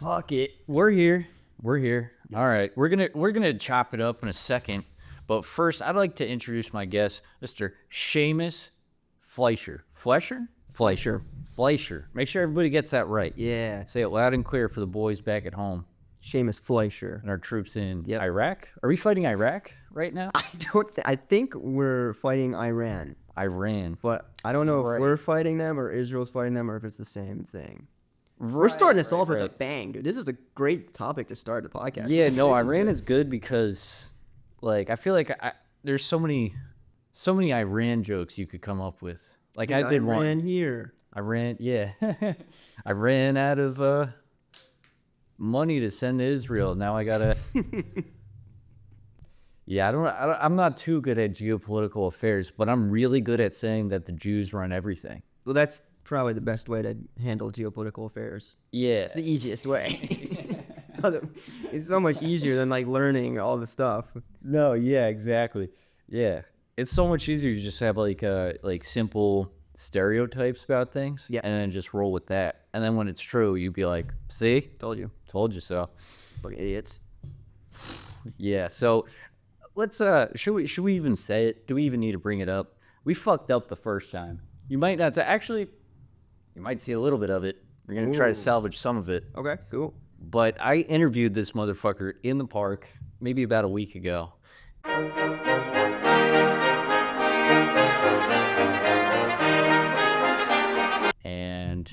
Fuck it. We're here. Yes. All right. We're gonna chop it up in a second. But first, I'd like to introduce my guest, Mr. Seamus Fleischer. Fleischer. Make sure everybody gets that right. Yeah. Say it loud and clear for the boys back at home. Seamus Fleischer. And our troops in Iraq. Are we fighting Iraq right now? I think we're fighting Iran. But I don't know if we're fighting them or Israel's fighting them or if it's the same thing. We're starting this off with a bang, dude. This is a great topic to start the podcast. Yeah, no, Iran is good because, like, I feel like there's so many Iran jokes you could come up with. Like, I did one. I ran out of money to send to Israel. Now I gotta. Yeah, I'm not too good at geopolitical affairs, but I'm really good at saying that the Jews run everything. Well, that's probably the best way to handle geopolitical affairs. Yeah. It's the easiest way. It's so much easier than, like, learning all the stuff. No, yeah, exactly. Yeah. It's so much easier to just have, like simple stereotypes about things. Yeah. And then just roll with that. And then when it's true, you'd be like, see? Told you so. Fucking idiots. Yeah, so let's should we even say it? Do we even need to bring it up? We fucked up the first time. You might not actually, you might see a little bit of it. We're gonna try to salvage some of it. Okay, cool. But I interviewed this motherfucker in the park maybe about a week ago. And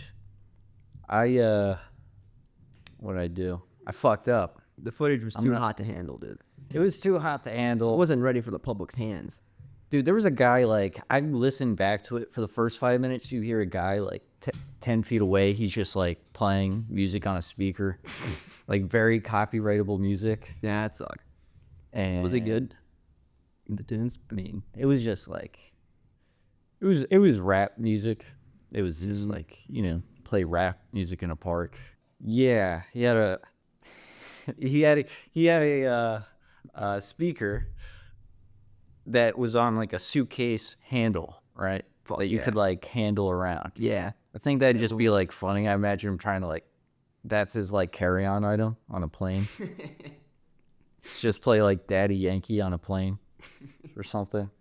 what'd I do? I fucked up. The footage was too hot to handle, dude. It was too hot to handle. It wasn't ready for the public's hands. Dude, there was a guy, like, I listened back to it for the first 5 minutes. You hear a guy, like, 10 feet away. He's just, like, playing music on a speaker. Like, very copyrightable music. Yeah, it sucked. And was it good? The tunes? I mean, it was just, like, it was rap music. It was just, like, play rap music in a park. Yeah, he had a speaker that was on, like, a suitcase handle, right? That you could, like, handle around. Yeah. I think that'd just be, like, funny. I imagine him trying to, like, that's his, like, carry-on item on a plane. Just play, like, Daddy Yankee on a plane or something.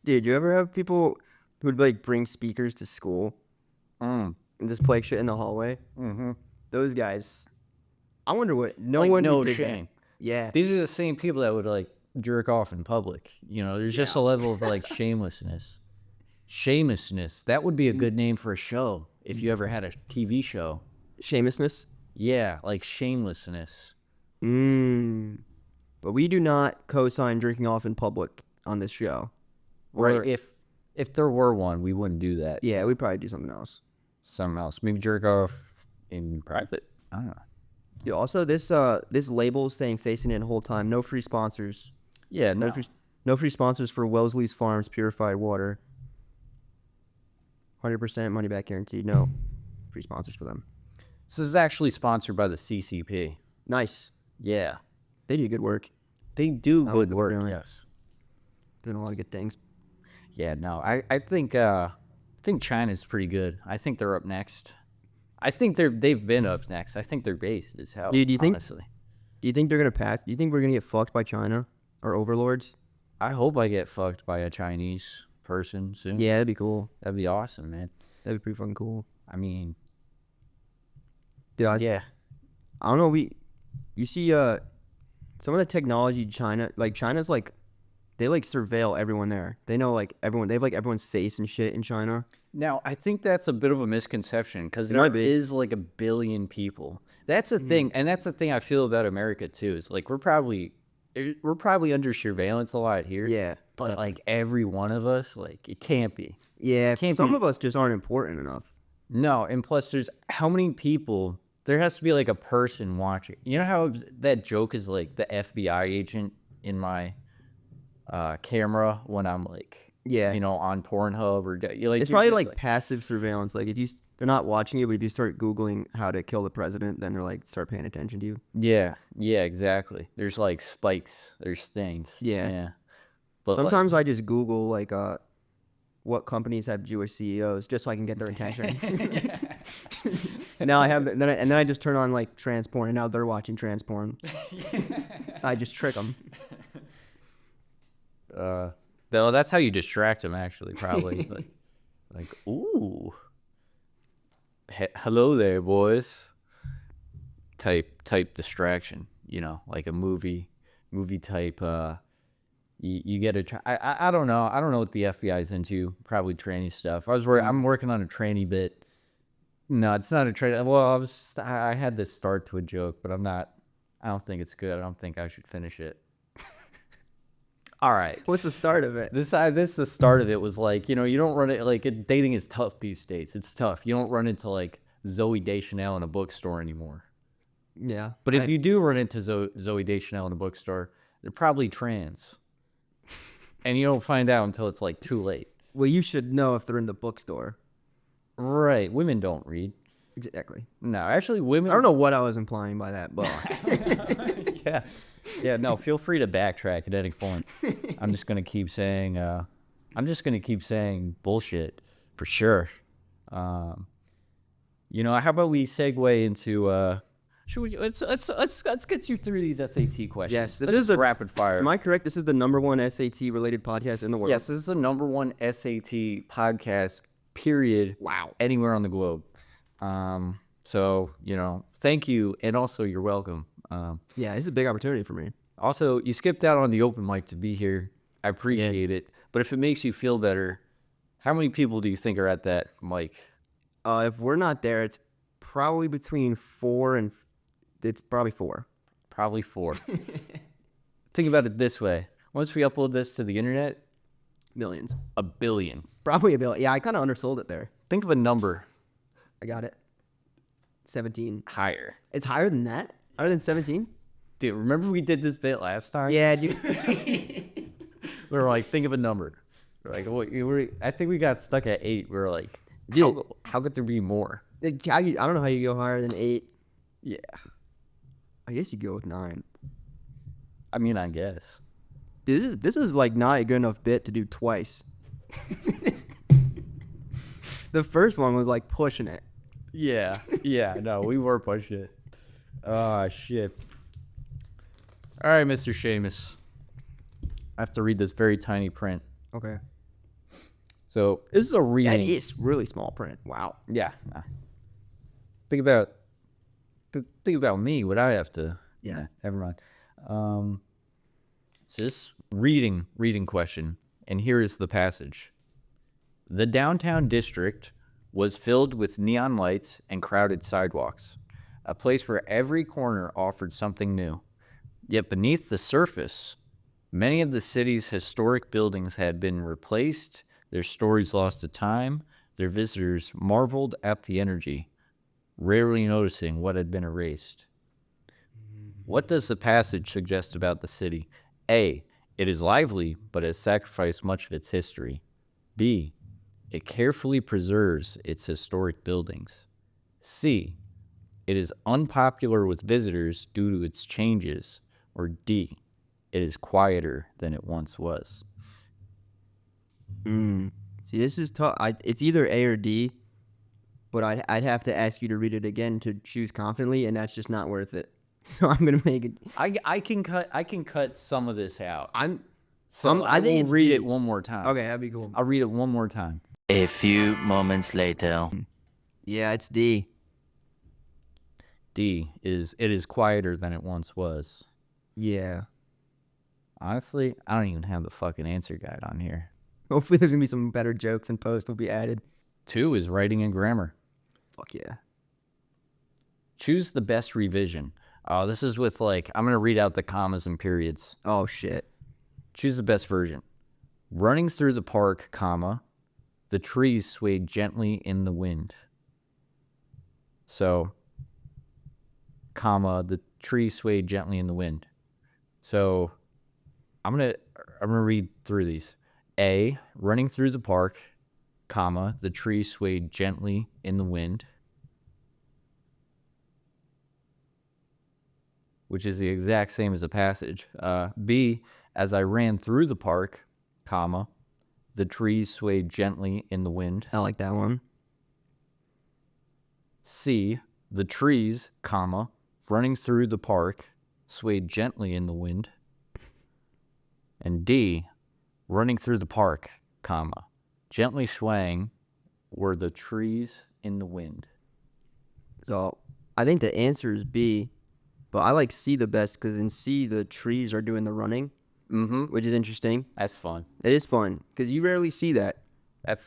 Dude, you ever have people who'd, like, bring speakers to school and just play shit in the hallway? Mm-hmm. Those guys, I wonder what, no shame. Yeah. These are the same people that would, like, jerk off in public. There's just a level of, like, shamelessness. That would be a good name for a show if you ever had a TV show. Shamelessness? Yeah, like shamelessness. But we do not co-sign drinking off in public on this show. Right. If there were one, we wouldn't do that. Yeah, we'd probably do something else. Maybe jerk off in private. I don't know. Yeah, also, this label is staying facing it the whole time. No free sponsors. Yeah, no free sponsors for Wellesley's Farms purified water. 100% money back guaranteed. No free sponsors for them. This is actually sponsored by the CCP. Nice. Yeah. They do good work. They do good work, yes. Doing a lot of good things. Yeah, no. I think China's pretty good. I think they're up next. I think they've been up next. I think their base is how. Dude, honestly. Do you think they're gonna pass? Do you think we're gonna get fucked by China or overlords? I hope I get fucked by a Chinese person soon. Yeah, that'd be cool. That'd be awesome, man. That'd be pretty fucking cool. I mean, dude, I don't know. You see, some of the technology China's like, they like surveil everyone there. They know like everyone. They have like everyone's face and shit in China. Now, I think that's a bit of a misconception because there is like 1 billion people. That's the thing, and that's the thing I feel about America too. Is like we're probably under surveillance a lot here. Yeah, but like every one of us, like it can't be. Yeah, some of us just aren't important enough. No, and plus there's how many people. There has to be like a person watching. You know how that joke is like the FBI agent in my camera when I'm like, on Pornhub or it's probably like passive surveillance. Like they're not watching you, but if you start Googling how to kill the president, then they're like start paying attention to you. Yeah, exactly. There's like spikes. There's things. Yeah. But sometimes I just Google like what companies have Jewish CEOs just so I can get their attention. Now I have, then I just turn on like trans porn, and now they're watching trans porn. I just trick them. Though that's how you distract them, actually, probably. like, ooh, hello there, boys. Type distraction, like a movie type. You get to try. I don't know. I don't know what the FBI is into. Probably tranny stuff. I'm working on a tranny bit. No, it's not a tranny. Well, I had this start to a joke, but I'm not. I don't think it's good. I don't think I should finish it. All right. What's the start of it? This the start of it was like, you don't run it like dating is tough these days. It's tough. You don't run into like Zooey Deschanel in a bookstore anymore. Yeah. But if you do run into Zooey Deschanel in a bookstore, they're probably trans. And you don't find out until it's like too late. Well, you should know if they're in the bookstore. Right. Women don't read. Exactly. No, actually women. I don't know what I was implying by that, but. Yeah. Yeah, no, feel free to backtrack at any point. I'm just going to keep saying bullshit for sure. How about we segue into let's get you through these SAT questions. Yes, this is a rapid fire. Am I correct? This is the #1 SAT related podcast in the world. Yes, this is the #1 SAT podcast, period. Wow. Anywhere on the globe. So, thank you, and also you're welcome. Yeah, this is a big opportunity for me. Also, you skipped out on the open mic to be here. I appreciate it. But if it makes you feel better, how many people do you think are at that mic? If we're not there, it's probably between 4 and... It's probably 4. Probably 4. Think about it this way. Once we upload this to the internet, Millions. 1 billion. Probably a billion. Yeah, I kind of undersold it there. Think of a number. I got it. 17. Higher. It's higher than that? Higher than 17? Dude, remember we did this bit last time? Yeah, dude. We were like, think of a number. We're like, I think we got stuck at 8. We were like, dude, how could there be more? I don't know how you go higher than 8. Yeah. I guess you go with 9. I mean, I guess. Dude, this is like not a good enough bit to do twice. The first one was like pushing it. Yeah. Yeah, no, we were pushing it. Oh, shit. All right, Mr. Seamus. I have to read this very tiny print. Okay. So, this is a reading. That is really small print. Wow. Yeah. Think about me, what I have to... Yeah. Never mind. So this reading question, and here is the passage. The downtown district was filled with neon lights and crowded sidewalks, a place where every corner offered something new. Yet beneath the surface, many of the city's historic buildings had been replaced, their stories lost to time, their visitors marveled at the energy, rarely noticing what had been erased. What does the passage suggest about the city? A. It is lively, but has sacrificed much of its history. B. It carefully preserves its historic buildings. C. It is unpopular with visitors due to its changes. Or D. It is quieter than it once was. See, this is tough. It's either A or D, but I'd have to ask you to read it again to choose confidently, and that's just not worth it. So I'm gonna make it. I can cut some of this out. I think it's read D. it one more time. Okay, that'd be cool. I'll read it one more time. A few moments later. Yeah, it's D. D is it is quieter than it once was. Yeah. Honestly, I don't even have the fucking answer guide on here. Hopefully there's gonna be some better jokes in post will be added. 2 is writing and grammar. Fuck yeah. Choose the best revision. This is with I'm gonna read out the commas and periods. Oh shit. Choose the best version. Running through the park, comma, the trees swayed gently in the wind. So, comma, the trees swayed gently in the wind. So, I'm gonna read through these. A, running through the park, comma, the trees swayed gently in the wind. Which is the exact same as the passage. B, as I ran through the park, comma, the trees swayed gently in the wind. I like that one. C, The trees, comma, running through the park swayed gently in the wind. And D, running through the park, comma, gently swaying were the trees in the wind. So I think the answer is B, but I like C the best because in C the trees are doing the running, which is interesting. That's fun. It is fun because you rarely see that.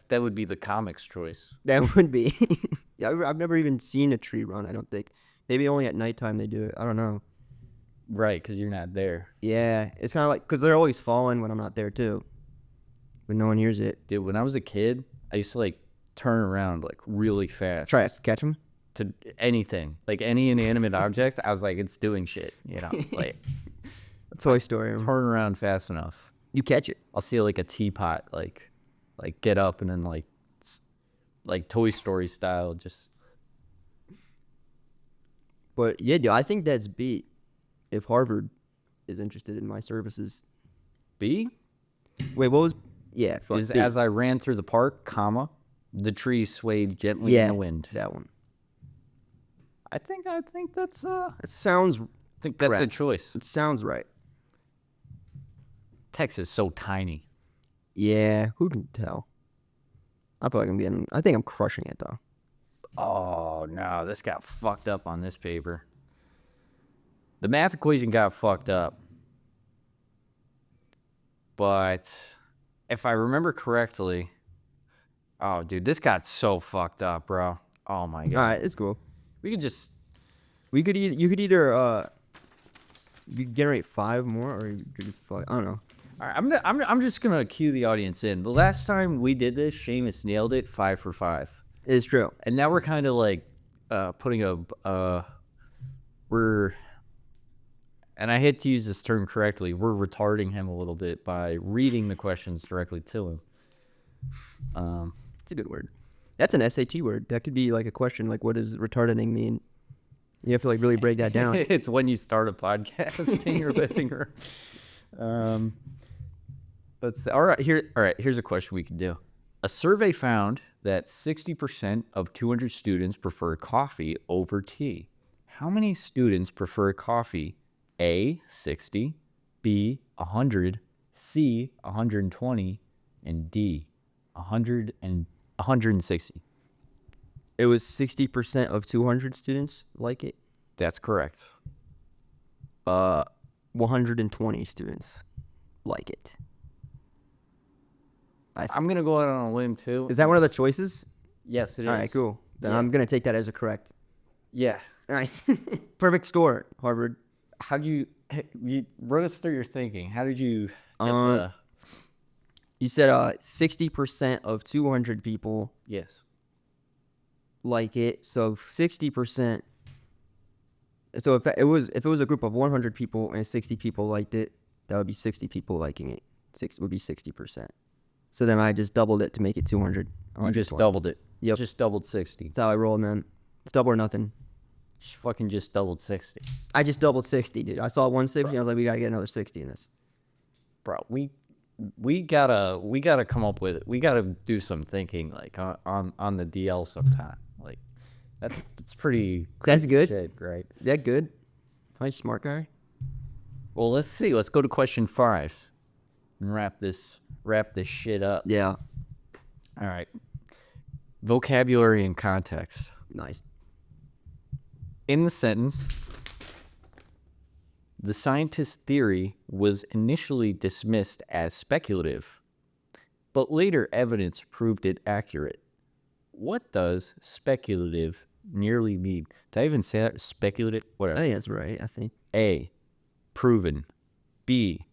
That would be the comic's choice. That would be. Yeah, I've never even seen a tree run. I don't think. Maybe only at nighttime they do it. I don't know. Right, because you're not there. Yeah, it's kind of like because they're always falling when I'm not there too, but no one hears it. Dude, when I was a kid, I used to like turn around like really fast. Try to catch them. To anything, like any inanimate object. I was like, it's doing shit, you know, like Toy Story. turn around fast enough. You catch it. I'll see like a teapot, like get up and then like Toy Story style, just. But yeah, dude, I think that's B. If Harvard is interested in my services. B Wait, what was? Yeah, fuck is B. as I ran through the park, comma, the trees swayed gently in the wind. That one. I think that's It sounds. I think that's a correct. choice. It sounds right. Texas is so tiny. Yeah, who can tell? I feel like I'm getting. I think I'm crushing it though. Oh no, this got fucked up on this paper. The math equation got fucked up. But if I remember correctly, oh dude, this got so fucked up, bro. Oh my god. All right, it's cool. We could just We could you could either you could generate 5 more or you could just fuck. I don't know. all right, I'm just gonna cue the audience in. The last time we did this, Seamus nailed it 5 for 5. It's true. And now we're kind of like putting we're, and I hate to use this term correctly, we're retarding him a little bit by reading the questions directly to him. It's a good word. That's an SAT word. That could be like a question, like what does retarding mean? You have to like really break that down. It's when you start a podcasting or anything. All right. Here's a question we can do. A survey found that 60% of 200 students prefer coffee over tea. How many students prefer coffee? A, 60, B, 100, C, 120, and D, 160. It was 60% of 200 students like it. That's correct. 120 students like it. I'm going to go out on a limb, too. Is that one of the choices? Yes, it is. All right, cool. Then Yeah. I'm going to take that as a correct. Yeah. Nice. Perfect score, Harvard. How'd you run us through your thinking? How did you get You said 60% of 200 people yes. like it. So 60%. So if it was a group of 100 people and 60 people liked it, that would be 60 people liking it. Would be 60%. So then I just doubled it to make it 200. You just doubled it. Yep. Just doubled 60. That's how I roll, man. It's double or nothing. Fucking just doubled 60. I just doubled 60, dude. I saw 160. I was like, we gotta get another 60 in this. Bro, we gotta come up with it. We gotta do some thinking like on the DL sometime. Like that's pretty That's good. shit, right? That good? Am I a smart guy? Well, let's see. Let's go to question 5 and wrap this shit up. Yeah. All right. Vocabulary and context. Nice. In the sentence, the scientist's theory was initially dismissed as speculative, but later evidence proved it accurate. What does speculative nearly mean? Did I even say that? Speculative? I Whatever. think that's right, I think. A, proven. B,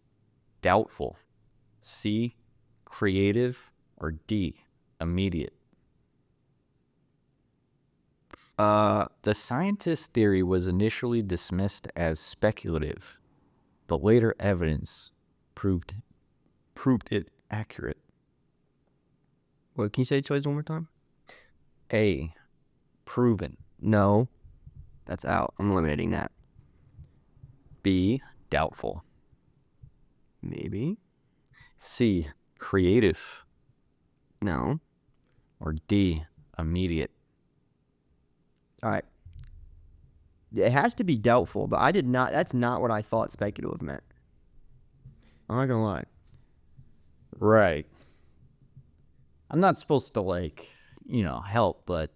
doubtful. C, creative. Or D, immediate. The scientist's theory was initially dismissed as speculative, but later evidence proved it accurate. What, can you say the choice one more time? A, proven. No. That's out. I'm eliminating that. B, doubtful. Maybe. C, creative. No. Or D, immediate. All right. It has to be doubtful, but I did not. That's not what I thought speculative meant. I'm not gonna lie. Right. I'm not supposed to like, help, but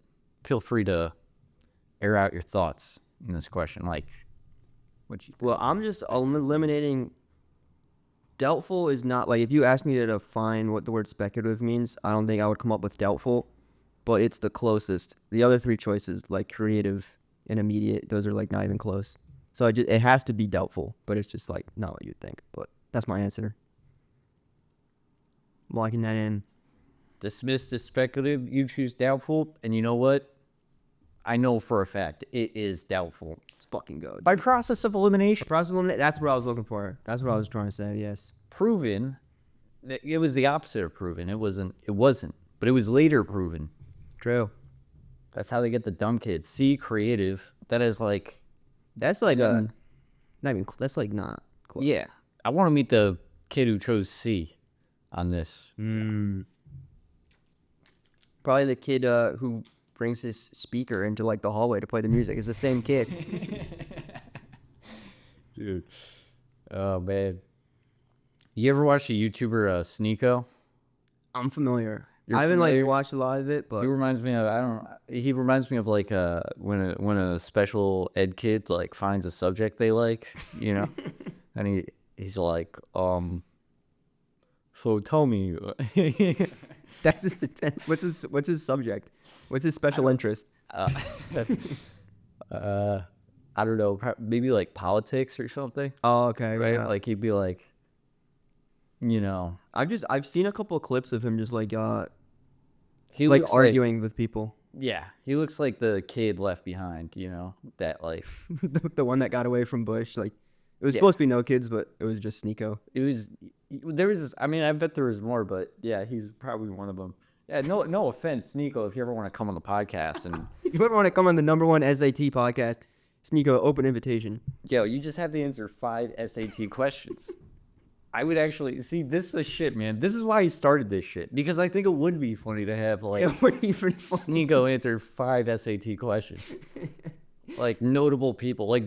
feel free to air out your thoughts in this question. Like, Well, I'm eliminating. Doubtful is not like if you ask me to define what the word speculative means, I don't think I would come up with doubtful, but it's the closest. The other three choices, like creative and immediate, those are like not even close. So it has to be doubtful, but it's just like not what you'd think. But that's my answer. I'm locking that in. dismiss the speculative, you choose doubtful, and you know what? I know for a fact it is doubtful. It's fucking good. By process of elimination. That's what I was looking for. That's what I was trying to say. Yes. Proven. It was the opposite of proven. It wasn't. But it was later proven. True. That's how they get the dumb kids. C, creative. That is like. That's like not even. That's like not close. Yeah. I want to meet the kid who chose C on this. Probably the kid who brings his speaker into like the hallway to play the music. It's the same kid. Dude. Oh, man. You ever watch the YouTuber Sneeko? I'm familiar. You're I haven't familiar? like watched a lot of it, but He reminds me of He reminds me of like when a special ed kid like finds a subject they like, and he's like, so tell me, that's his what's his subject? What's his special interest? that's I don't know, maybe like politics or something, Oh, okay, right? yeah. Like he'd be like, I've seen a couple of clips of him just like he like looks arguing with people. yeah, he looks like the kid left behind, that like the one that got away from Bush. Like it was supposed to be no kids, but it was just Sneeko. I bet there was more, but yeah, he's probably one of them. Yeah, no offense, Sneeko, if you ever want to come on the podcast and If you ever want to come on the #1 SAT podcast, Sneeko, open invitation. yo, you just have to answer 5 SAT questions. I would actually see this is the shit, man. This is why he started this shit, because I think it would be funny to have like It would be pretty funny. Sneeko answer 5 SAT questions, like notable people. Like,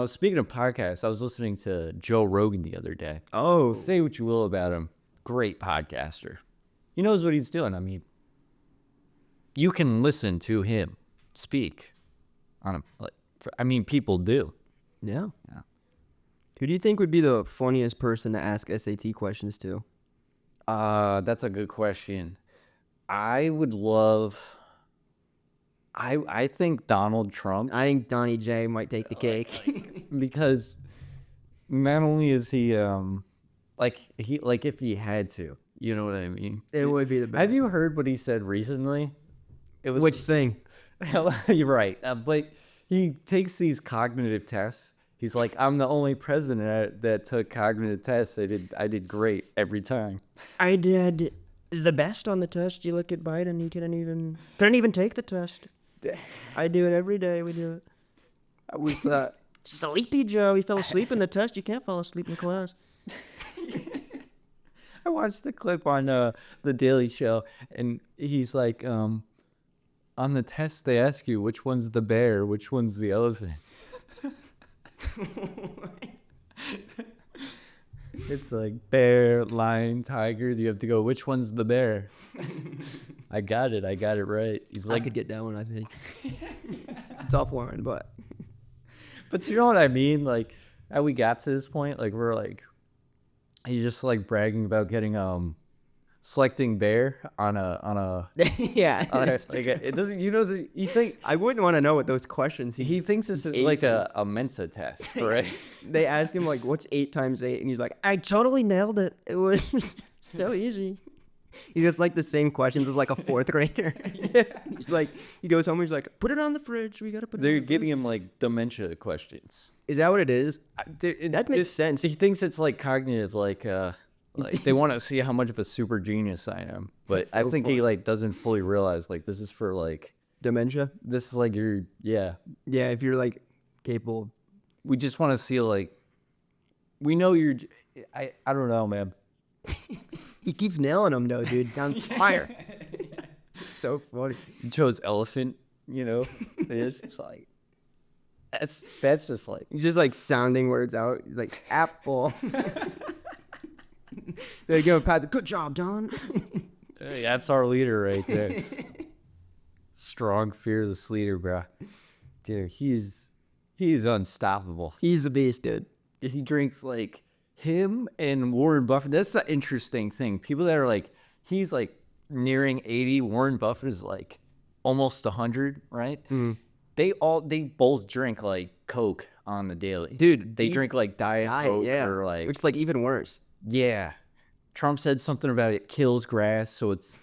speaking of podcasts, I was listening to Joe Rogan the other day. Oh, Say what you will about him, great podcaster. He knows what he's doing. I mean, you can listen to him speak on him. Like, people do. yeah. Who do you think would be the funniest person to ask SAT questions to? That's a good question. I would love. I think Donald Trump, I think Donnie J might take the cake. because not only is he if he had to, you know what I mean? It would be the best. Have you heard what he said recently? It was Which thing? You're right. But he takes these cognitive tests. He's like, I'm the only president that took cognitive tests. I did great every time. I did the best on the test. You look at Biden, he couldn't even take the test. I do it every day. We do it. I was Sleepy Joe. He fell asleep in the test. You can't fall asleep in class. I watched the clip on the Daily Show, and he's like, on the test they ask you which one's the bear, which one's the elephant. It's like bear, lion, tigers. You have to go, which one's the bear? I got it right. He's I like, could get that one, I think. It's a tough one, but you know what I mean? Like, how we got to this point, like we're like, he's just like bragging about getting selecting bear on a yeah. like it doesn't, you think I wouldn't want to know what those questions. he thinks this is Acing. like a Mensa test, right? They ask him like, "What's 8 times 8?" And he's like, "I totally nailed it. It was so easy." He just like the same questions as like a 4th grader. Yeah. He's like, he goes home. He's like, "Put it on the fridge. We gotta put it." They're on the giving him like dementia questions. Is that what it is? That makes sense. He thinks it's like cognitive, like they want to see how much of a super genius I am, but That's I so think he like doesn't fully realize like this is for like Dementia. this is like your Yeah, if you're like capable. we just want to see like we know you're I don't know, man. He keeps nailing them though, dude. Down fire. So funny. You chose elephant, It's like That's just like He's just like sounding words out. He's like apple. There you go, Pat. Good job, John. hey, that's our leader right there. Strong, fearless leader, bro. Dude, he's unstoppable. He's the beast, dude. He drinks like him and Warren Buffett. That's the interesting thing. People that are like, he's like nearing 80. Warren Buffett is like almost 100, right? Mm. They both drink like Coke on the daily. Dude, They these- drink like Diet Coke or like, which is like even worse. yeah. Trump said something about it kills grass, so it's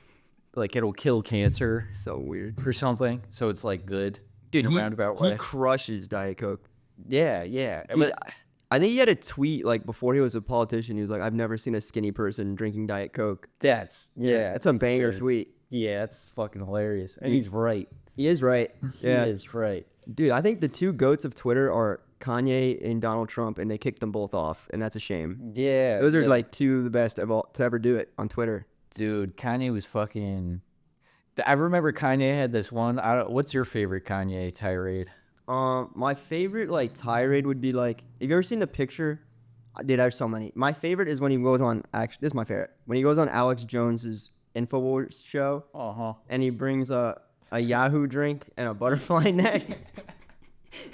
like it'll kill cancer So weird. or something. So it's like good. Dude, in a he, roundabout he way. crushes Diet Coke. Yeah, yeah. Dude, But I think he had a tweet like before he was a politician. He was like, "I've never seen a skinny person drinking Diet Coke." that's That's a banger tweet. Yeah, that's fucking hilarious. And he's right. He is right. Yeah, He is right. dude. I think the two goats of Twitter are Kanye and Donald Trump, and they kicked them both off, and that's a shame. Yeah. Those are yeah. like two of the best of all to ever do it on Twitter. Dude, Kanye was fucking. I remember Kanye had this one. What's your favorite Kanye tirade? My favorite like tirade would be like, have you ever seen the picture? Dude, I have so many. My favorite is when he goes on. Actually, this is my favorite. When he goes on Alex Jones's Infowars show, and he brings a Yahoo drink and a butterfly net.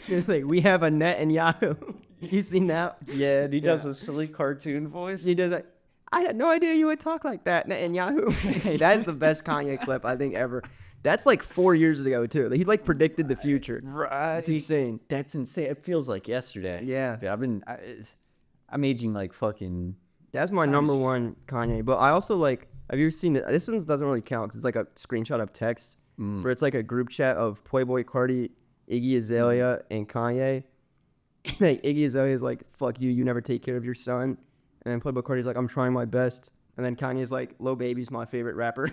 It's like, we have a net in Yahoo. You seen that? Yeah, and he does a silly cartoon voice. He does like, I had no idea you would talk like that, net in Yahoo. That's the best Kanye clip I think ever. That's like 4 years ago too. He like predicted the future. Right. It's insane. That's insane. It feels like yesterday. Yeah. Dude, I'm aging like fucking. That's my number one Kanye. But I also like, have you seen it? This one doesn't really count because it's like a screenshot of text, where it's like a group chat of Playboy Cardi, Iggy Azalea, and Kanye. Like Iggy Azalea is like, "Fuck you, you never take care of your son," and then Playboy Cardi's like, "I'm trying my best," and then Kanye's like, "Lil Baby's my favorite rapper."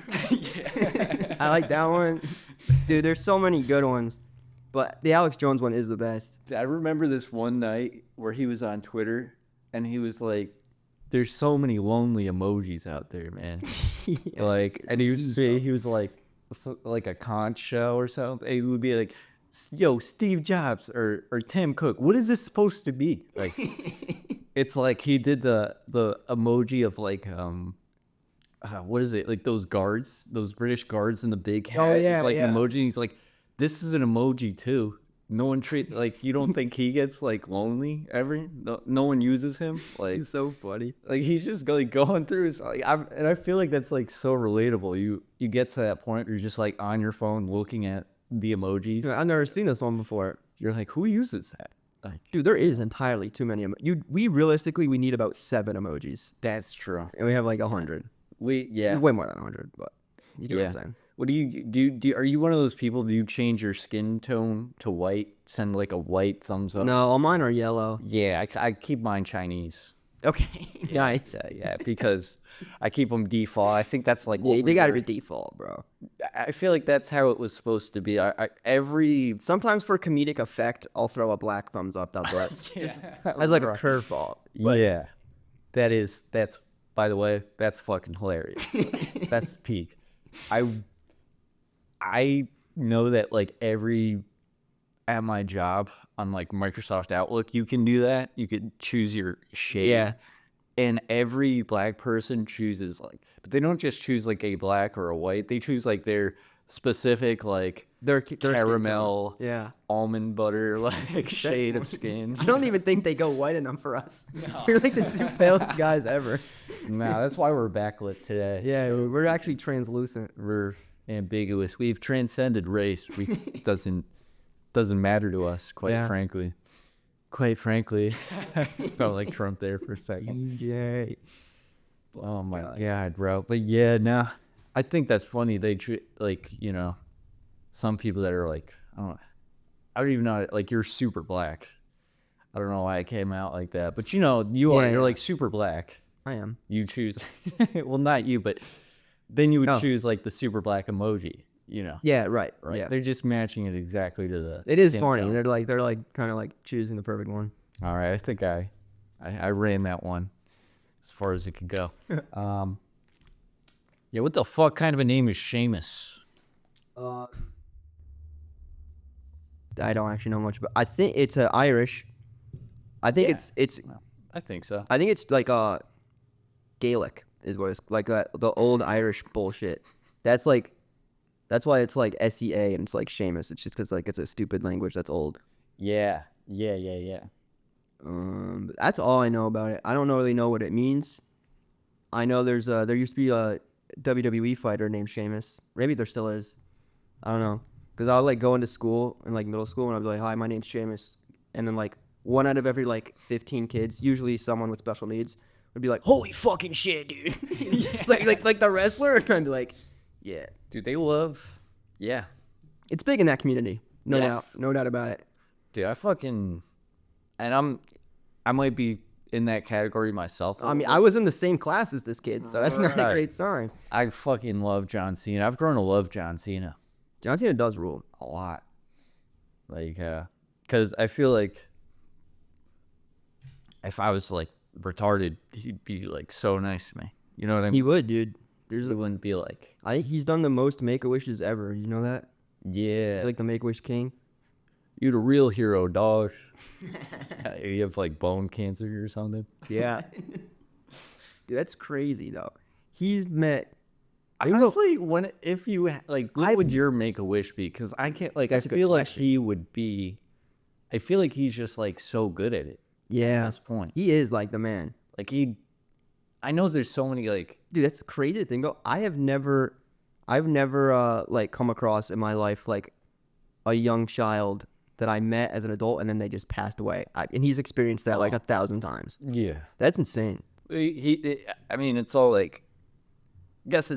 I like that one, dude. There's so many good ones, but the Alex Jones one is the best. I remember this one night where he was on Twitter and he was like, "There's so many lonely emojis out there, man." Like, and he was like a conch show or something. It would be like, "Yo, Steve Jobs or Tim Cook, what is this supposed to be?" Like, it's like he did the emoji of like what is it, like those guards, those British guards in the big hat. Oh, yeah, it's like yeah. an emoji. And he's like, "This is an emoji too." No one like, you don't think he gets like lonely ever? No one uses him. Like, He's so funny. like he's just like going through his like, and I feel like that's like so relatable. You get to that point where you're just like on your phone looking at the emojis. I've never seen this one before. You're like, who uses that? Like, Dude, there is entirely too many. We realistically we need about 7 emojis, that's true. and we have like 100. Yeah. Way more than 100, but you get what I'm saying. What do you do? Are you one of those people? Do you change your skin tone to white? Send like a white thumbs up? No, all mine are yellow. Yeah, I keep mine Chinese. Okay, nice. Yeah, because I keep them default. I think that's like Yeah, what they we gotta were- be default, bro. I feel like that's how it was supposed to be. Every Sometimes for comedic effect, I'll throw a black thumbs up. That's just as like a curveball. yeah, that's by the way, that's fucking hilarious. That's peak. I know that like at my job on like Microsoft Outlook, you can do that. You could choose your shade. Yeah. And every black person chooses like, but they don't just choose like a black or a white. They choose like their specific like Their skin tone. caramel, Yeah. almond butter like shade of skin. I don't even think they go white enough for us. We're like the two palest guys ever. No, that's why we're backlit today. Yeah, we're actually translucent. We're ambiguous. We've transcended race. We doesn't matter to us, quite frankly. Quite frankly, felt like Trump there for a second. DJ. Oh my god, bro. But yeah, no, I think that's funny. They like, you know, some people that are like, I don't even know. Like, you're super black. I don't know why I came out like that, but you know, you're like super black. I am. You choose, well, not you, but then you would choose like the super black emoji. You know. Yeah, right. Right. Yeah. They're just matching it exactly to the. It is skin funny. tone. They're like kind of like choosing the perfect one. All right, I think I ran that one as far as it could go. Yeah, what the fuck kind of a name is Seamus? I don't actually know much, but I think it's Irish. I think Yeah. it's I think so. I think it's like Gaelic is what it's like the old Irish bullshit. That's why it's like SEA and it's like Seamus. It's just because like it's a stupid language that's old. Yeah. But that's all I know about it. I don't really know what it means. I know there used to be a WWE fighter named Seamus. Maybe there still is. I don't know. Because I would like go into school in like middle school and I'd be like, hi, my name's Seamus. And then like one out of every like 15 kids, usually someone with special needs, would be like, holy fucking shit, dude. like the wrestler and I'd be like, yeah. Dude, they love. Yeah. It's big in that community. No Yes. doubt. No doubt about it. Dude, I might be in that category myself. I mean, I was in the same class as this kid, so that's not a Right. great sign. I fucking love John Cena. I've grown to love John Cena John Cena does rule. a lot. Like, because I feel like if I was like retarded, he'd be like so nice to me. You know what I mean? He would, dude. It wouldn't be like, I think he's done the most Make-A-Wishes ever. You know that? yeah, He's like the Make-A-Wish king. you're the real hero, dog. You have like bone cancer or something. Yeah. Dude, that's crazy though. He's met. Honestly, if you like, what would your make a wish be? Because I can't like. I That's a good feel like question. he would be. I feel like he's just like so good at it. Yeah. At this point, He is like the man. like he. I know there's so many like. Dude, that's the crazy thing though. I've never like come across in my life like a young child that I met as an adult and then they just passed away. And he's experienced that like 1,000 times. Yeah. That's insane. I mean, it's all like. I guess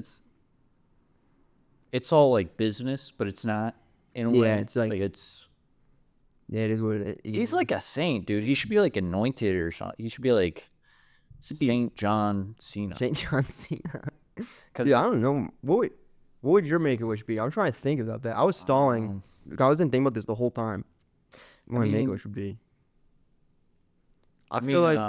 it's all like business, but it's not in a way. Yeah, it's like- it's. Yeah, it is what it is. He's like a saint, dude. He should be like anointed or something. He should be like Saint John Cena. St. John Cena. 'Cause- Dude, I don't know. What would your Make-A-Wish be? I'm trying to think about that. I was stalling. I've been thinking about this the whole time. What my mean- Make-A-Wish would be. I feel like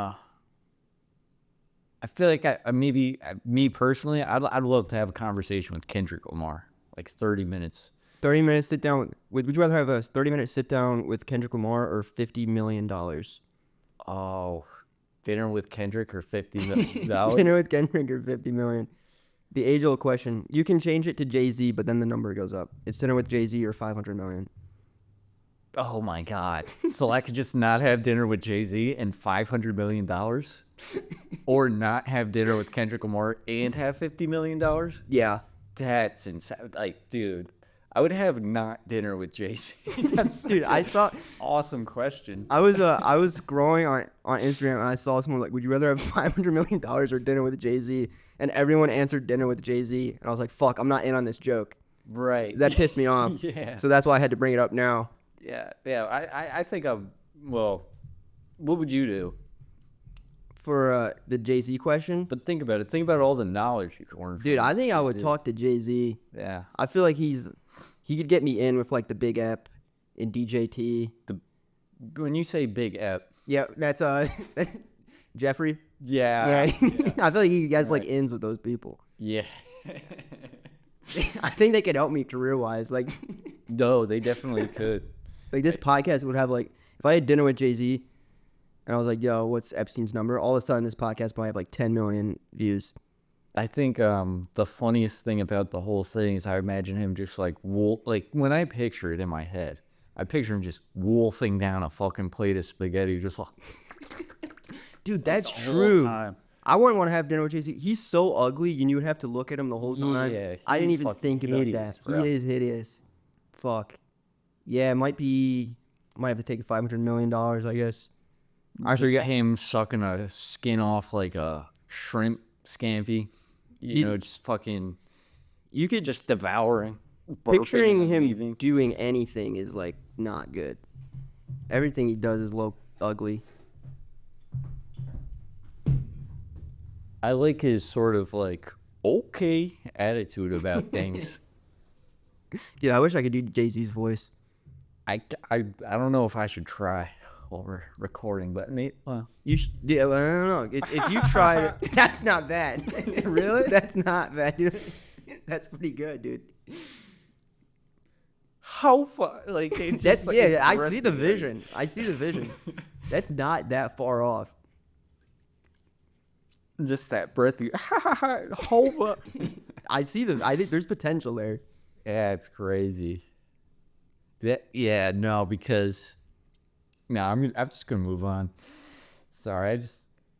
me personally, I'd love to have a conversation with Kendrick Lamar, like 30 minutes. 30 minutes sit down would you rather have a 30-minute sit down with Kendrick Lamar or $50 million? Oh, dinner with Kendrick or $50 million? Dinner with Kendrick or 50 million? The age-old question. You can change it to Jay-Z, but then the number goes up. It's dinner with Jay-Z or 500 million. Oh my God! So I could just not have dinner with Jay-Z and $500 million, or not have dinner with Kendrick Lamar and have $50 million. Yeah. That's insane. Like, dude, I would have not dinner with Jay-Z. That's Dude, I thought awesome question. I was scrolling on Instagram and I saw someone like, would you rather have $500 million or dinner with Jay-Z? And everyone answered dinner with Jay-Z. And I was like, fuck, I'm not in on this joke. Right. That pissed me off. Yeah. So that's why I had to bring it up now. Yeah. I think well, what would you do? For the Jay-Z question. But think about it. Think about all the knowledge you could learn. Dude, from I think I would Jay-Z. talk to Jay-Z. Yeah. I feel like he could get me in with like the Big Ep in DJT. When you say big ep. Yeah, that's Jeffrey. Yeah. Yeah. I feel like he has like ins with those people. Yeah. I think they could help me career-wise. Like No, they definitely could. like this podcast would have like, if I had dinner with Jay-Z and I was like, yo, what's Epstein's number? All of a sudden this podcast probably have like 10 million views. I think the funniest thing about the whole thing is I imagine him just like when I picture it in my head, I picture him just wolfing down a fucking plate of spaghetti, just like Dude, that's the whole true. time. I wouldn't want to have dinner with Jay-Z. He's so ugly, and you would have to look at him the whole time. Yeah, I didn't he's even fucking think about hideous, that. bro. He is hideous. Fuck. Yeah, it might have to take $500 million, I guess. I Just forget. him sucking a skin off like a shrimp scampi. You know, just fucking You could just devouring. burping picturing and him leaving. doing anything is like not good. Everything he does is ugly. I like his sort of like okay attitude about things. Dude, I wish I could do Jay-Z's voice. I don't know if I should try while we're recording, but well, Yeah, well, I don't know. If you tried it, that's not bad. Really? That's not bad, dude. That's pretty good, dude. how far? Like it's That's just, like, yeah. it's I see the breathtaking. vision. I see the vision. That's not that far off. Just that breath. Hold up. I think there's potential there. Yeah, it's crazy. Because I'm just gonna move on. Sorry,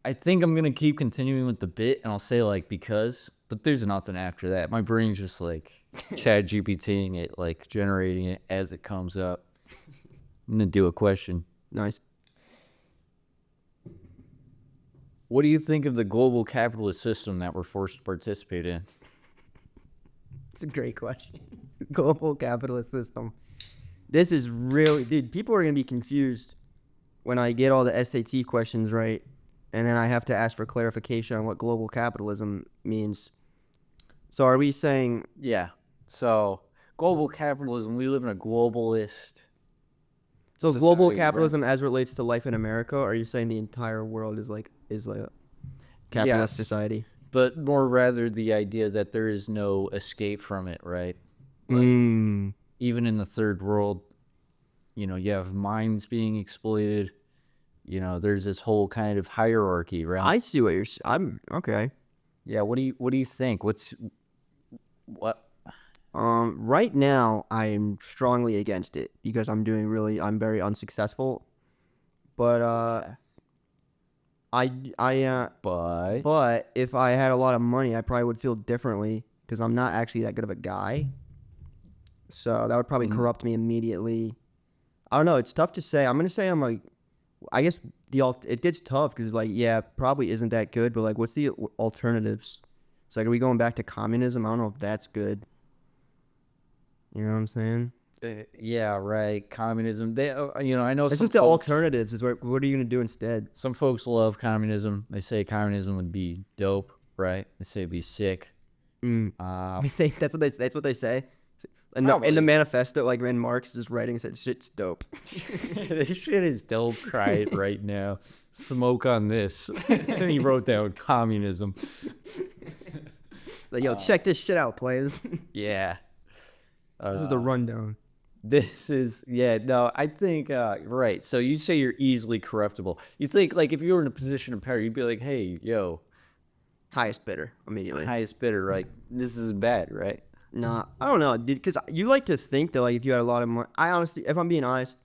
I think I'm gonna keep continuing with the bit, and I'll say like because, but there's nothing after that. My brain's just like Chat GPTing it, like generating it as it comes up. I'm gonna do a question. Nice. What do you think of the global capitalist system that we're forced to participate in? It's a great question. Global capitalist system. This is really, dude. People are gonna be confused when I get all the SAT questions right, and then I have to ask for clarification on what global capitalism means. So are we saying? Yeah. So global capitalism, we live in a globalist. So global society, right? capitalism as relates to life in America, or are you saying the entire world is like a capitalist Yes. society? But more rather the idea that there is no escape from it, right? Like, even in the third world, you have mines being exploited. There's this whole kind of hierarchy, right? I see what I'm okay. Yeah. What do you think? What? Right now I'm strongly against it because I'm very unsuccessful. But but if I had a lot of money, I probably would feel differently because I'm not actually that good of a guy. So that would probably corrupt me immediately. I don't know. It's tough to say. I'm gonna say I'm like, I guess it gets tough because like probably isn't that good. But like, what's the alternatives? So like, are we going back to communism? I don't know if that's good. You know what I'm saying? Yeah, right. Communism. I know It's some just the folks, alternatives. Is what are you gonna do instead? some folks love communism. They say communism would be dope, right? They say it'd be sick. They say that's what they say. In the Probably. manifesto, like when Marx is writing, said shit's dope. This shit is dope. Try it right now. Smoke on this. And he wrote down communism. Like, yo, check this shit out, players. Yeah. This is the rundown. I think, right. So you say you're easily corruptible. You think, like, if you were in a position of power, you'd be like, hey, yo, Highest bidder immediately. highest bidder, right? This is bad, right? Nah, I don't know, dude. Because you like to think that like if you had a lot of money, I honestly, if I'm being honest,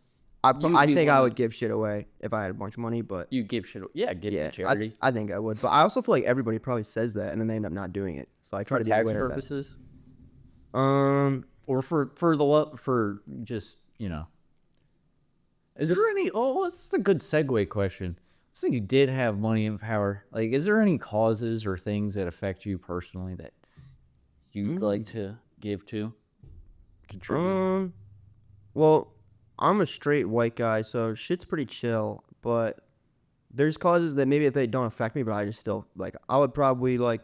I be think I one- would give shit away if I had a bunch of money. But You give shit. Yeah, give it yeah, to charity. I think I would. But I also feel like everybody probably says that, and then they end up not doing it. So I try to be tax aware purposes. of that. Or for just, is there any, this is a good segue question. So you did have money and power. Like, is there any causes or things that affect you personally that you'd like to give to? Contribute? Well, I'm a straight white guy, so shit's pretty chill. But there's causes that maybe if they don't affect me, but I just still like. I would probably like.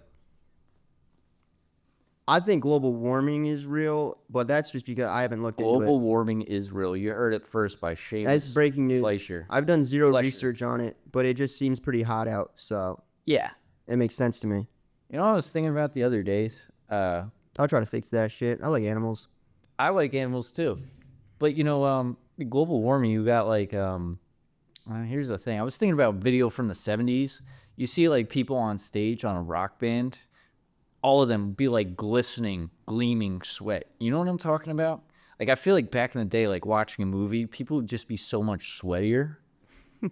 I think global warming is real, but that's just because I haven't looked into it. Global warming is real. You heard it first by Seamus. That's breaking news. Fleischer. I've done zero Fleischer. research on it, but it just seems pretty hot out, so Yeah. it makes sense to me. You know what I was thinking about the other days? I'll try to fix that shit. I like animals. I like animals too. But global warming, you got like here's the thing. I was thinking about video from the 70s. You see like people on stage on a rock band, all of them be like glistening, gleaming sweat. You know what I'm talking about? Like I feel like back in the day, like watching a movie, people would just be so much sweatier.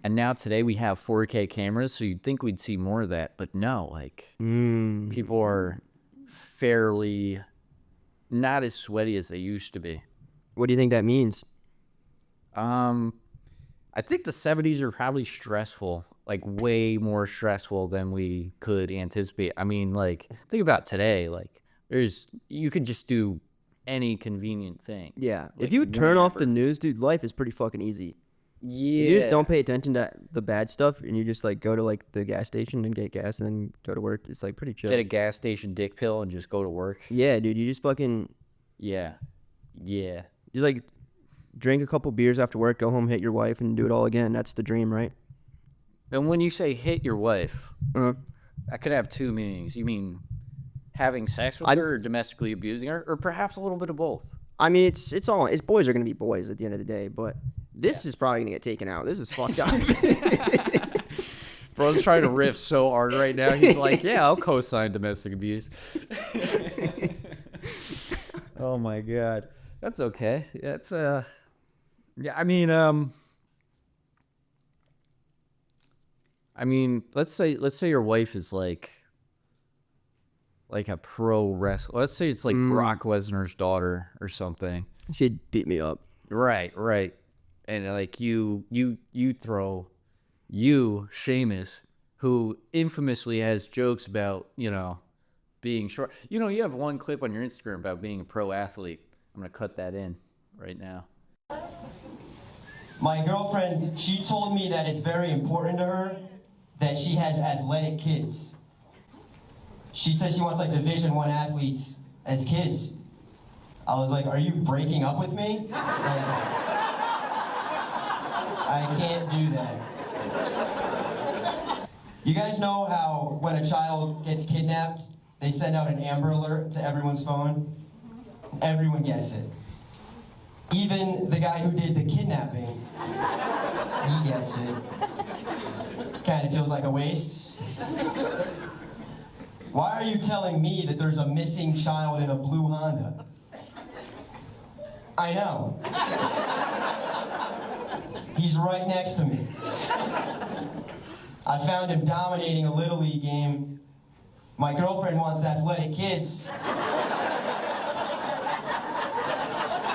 And now today we have 4K cameras, so you'd think we'd see more of that, but no, like people are fairly not as sweaty as they used to be. What do you think that means? I think the 70s are probably stressful, like way more stressful than we could anticipate. I mean, like think about today, like you could just do any convenient thing. Yeah. Like, If you turn off whenever. the news, dude, life is pretty fucking easy. Yeah. You just don't pay attention to the bad stuff, and you just like go to like the gas station and get gas, and then go to work. It's like pretty chill. Get a gas station dick pill and just go to work. Yeah, dude. You just fucking Yeah. just like drink a couple beers after work, go home, hit your wife, and do it all again. That's the dream, right? And when you say hit your wife, Uh-huh. that could have two meanings. You mean having sex with her or domestically abusing her, or perhaps a little bit of both? I mean, it's boys are gonna be boys at the end of the day, but this is probably gonna get taken out. This is fucked up. Bro's trying to riff so hard right now. He's like, yeah, I'll co-sign domestic abuse. Oh my god, that's okay. That's yeah. I mean, let's say your wife is like a pro wrestler. Let's say it's like Brock Lesnar's daughter or something. She'd beat me up. Right. And like you throw Seamus, who infamously has jokes about, being short. You have one clip on your Instagram about being a pro athlete. I'm going to cut that in right now. My girlfriend, she told me that it's very important to her that she has athletic kids. She said she wants like Division I athletes as kids. I was like, are you breaking up with me? I can't do that. You guys know how when a child gets kidnapped, they send out an Amber Alert to everyone's phone? Everyone gets it. Even the guy who did the kidnapping, he gets it. Kind of feels like a waste. Why are you telling me that there's a missing child in a blue Honda? I know. He's right next to me. I found him dominating a Little League game. My girlfriend wants athletic kids.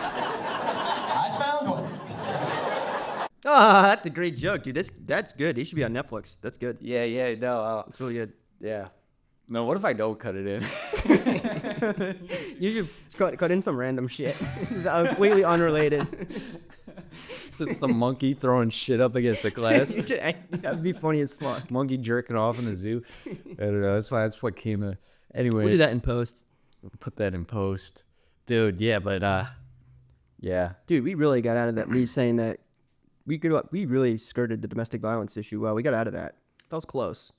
I found one. Ah, that's a great joke, dude. That's good. He should be on Netflix. That's good. Yeah, no. It's really good. Yeah. No, what if I don't cut it in? You should cut in some random shit. It's completely unrelated. So it's the monkey throwing shit up against the glass. That'd be funny as fuck. Monkey jerking off in the zoo. I don't know. That's fine. That's what came to. Anyway. We'll do that in post. Put that in post. Dude, yeah, but, yeah. Dude, we really got out of that. Me saying that we really skirted the domestic violence issue. Well, we got out of that. That was close.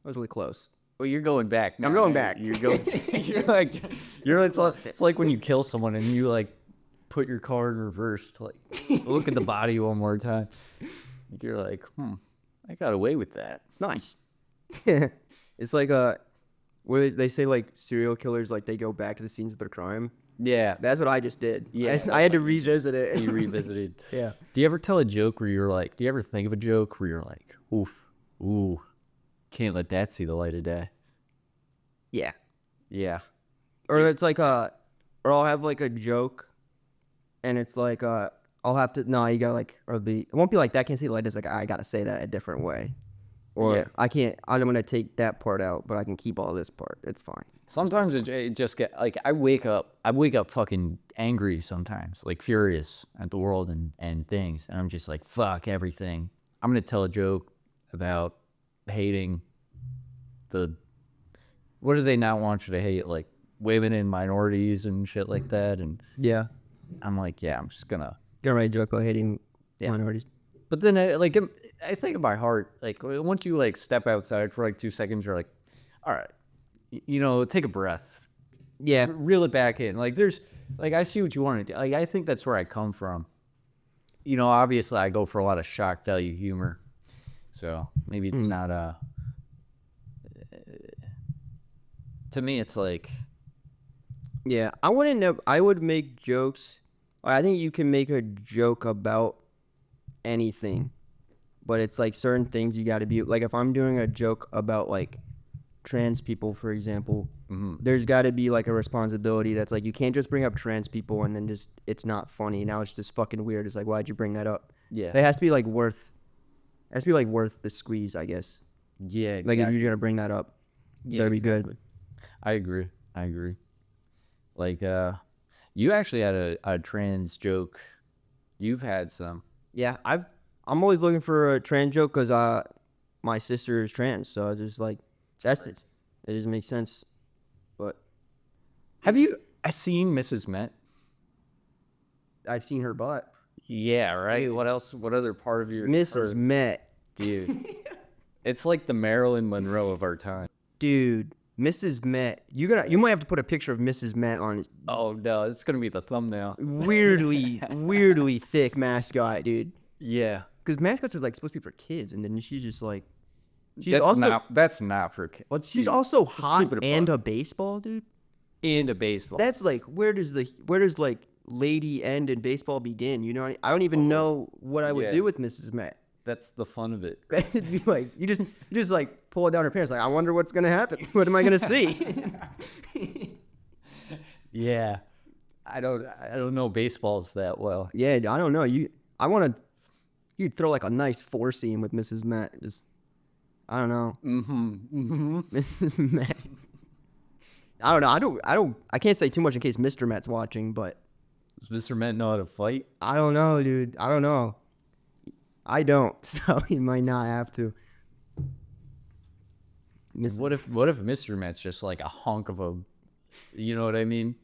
That was really close. Well, you're going back. I'm going back. You're going. It's like when you kill someone and you like put your car in reverse to like look at the body one more time. You're like, I got away with that. Nice. It's like where they say like serial killers like they go back to the scenes of their crime. Yeah, That's what I just did. Yeah, I had to revisit it. you revisited. Yeah. Do you ever tell a joke where you're like? Do you ever think of a joke where you're like, ooh, can't let that see the light of day? Yeah. Yeah. Or it's like or I'll have like a joke, and it's like I'll have to you gotta like it won't be like that. Can't see the light. It's like I gotta say that a different way, or Yeah. I'm gonna take that part out, but I can keep all this part. It's fine. Sometimes it just get like I wake up fucking angry sometimes, like furious at the world and things, and I'm just like fuck everything. I'm gonna tell a joke about hating what do they not want you to hate, like women and minorities and shit like that, and Yeah. I'm like, yeah, I'm just gonna. Gonna write a joke about hating minorities. But then I think in my heart, like once you like step outside for like 2 seconds, you're like, all right, take a breath, Yeah. reel it back in. Like there's like I see what you want to do. Like I think that's where I come from. Obviously I go for a lot of shock value humor, so maybe it's not to me it's like. Yeah, I wouldn't know. I would make jokes. I think you can make a joke about anything, but it's like certain things you got to be like. If I'm doing a joke about like trans people, for example, there's got to be like a responsibility that's like you can't just bring up trans people and then just it's not funny. Now it's just fucking weird. It's like why'd you bring that up? Yeah. It has to be like worth. It has to be like worth the squeeze, I guess. Yeah. Like if you're gonna bring that up, Yeah, better be exactly. good. I agree. Like, you actually had a trans joke. You've had some. Yeah, I'm always looking for a trans joke because my sister is trans, so it's just like that's it. It doesn't make sense. But Have you seen Mrs. Met? I've seen her butt. Yeah, right. What else? What other part of your Mrs. Met, dude? It's like the Marilyn Monroe of our time. dude. Mrs. Met. You might have to put a picture of Mrs. Met on. Oh no, it's gonna be the thumbnail. Weirdly thick mascot, dude. Yeah, Because mascots are like supposed to be for kids, and then she's just like, that's not for kids. she's also hot and a baseball, dude. into baseball. That's like where does like lady end and baseball begin? You know, I don't even know what I would do with Mrs. Met. That's the fun of it. It'd be like you just like pull it down her pants. Like I wonder what's gonna happen. What am I gonna see? Yeah, I don't know baseballs that well. Yeah, I don't know. You'd throw like a nice four seam with Mrs. Met. Just I don't know. Mrs. Met. I don't know. I can't say too much in case Mr. Met's watching, but Does Mr. Met know how to fight? I don't know, dude. I don't know. I don't, so he might not have to. What if Mr. Met's just like a hunk of a, you know what I mean?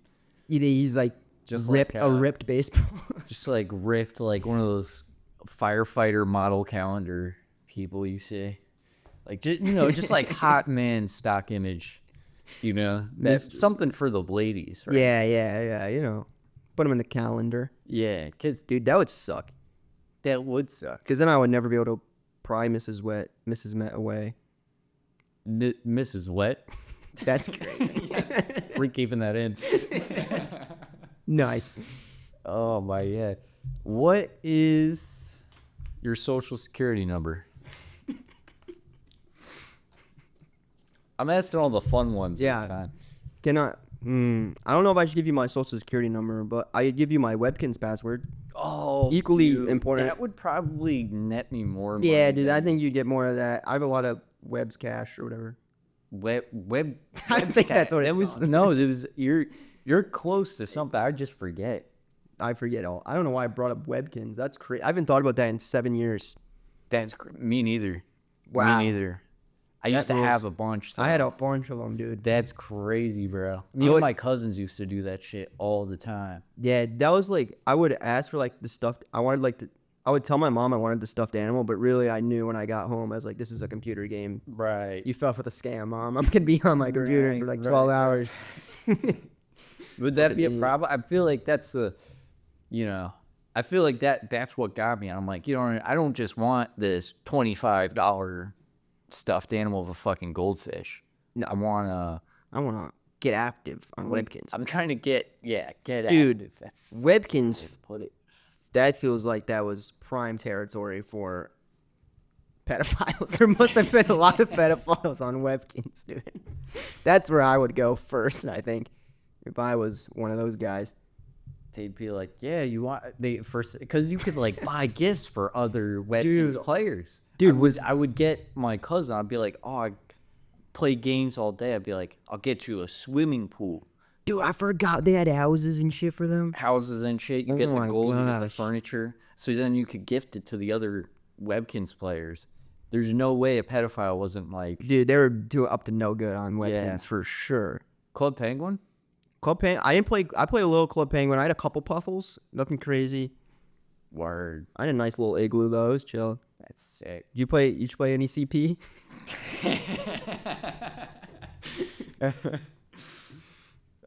He's like Just ripped like, a ripped baseball. Just like ripped like one of those firefighter model calendar people you see, like just like hot man stock image, That's something for the ladies, right? Yeah. You know, put him in the calendar. Yeah, cause Dude, that would suck. that would suck. Because then I would never be able to pry Mrs. Met away. Mrs. Wet, That's great. we're keeping that in. Nice. Oh my god, what is your social security number? I'm asking all the fun ones Yeah. this time. I don't know if I should give you my social security number, but I'd give you my Webkinz password. Oh, Equally dude, important. That would probably net me more money. Yeah, dude, I than think you'd get more of that. I have a lot of Webs cash or whatever. web. I think that's what it's called. No, it was you're close to something. I just forget. I forget all. I don't know why I brought up Webkins. That's crazy. I haven't thought about that in 7 years. Me neither. Wow. Me neither. I used to rules. have a bunch. I had a bunch of them, dude. That's crazy, bro. Me and my cousins used to do that shit all the time. Yeah, that was like I would ask for like the stuffed. I would tell my mom I wanted the stuffed animal, but really I knew when I got home I was like, this is a computer game. Right. You fell for the scam, mom. I'm gonna be on my computer for like 12 hours. Would that be a problem? I feel like that's I feel like that's what got me. I'm like, I don't just want this $25 stuffed animal of a fucking goldfish. No, I wanna Get active on Webkins. I'm trying to get Dude, active. That's Webkins, put it. that feels like that was prime territory for pedophiles. There must have been a lot of pedophiles on Webkins, dude. That's where I would go first, I think, if I was one of those guys. They'd be like, yeah, because you could like buy gifts for other Webkins players. Dude, I would get my cousin. I'd be like, oh, I play games all day. I'd be like, I'll get you a swimming pool. Dude, I forgot they had houses and shit for them. Houses and shit. You get Oh the my gold, you get the gosh. furniture. So then you could gift it to the other Webkins players. There's no way a pedophile wasn't like Dude, they were up to no good on Webkins Yeah. for sure. Club Penguin. Club Penguin. I played a little Club Penguin. I had a couple puffles. Nothing crazy. Word. I had a nice little igloo though. It was chill. That's sick. Did you play any CP?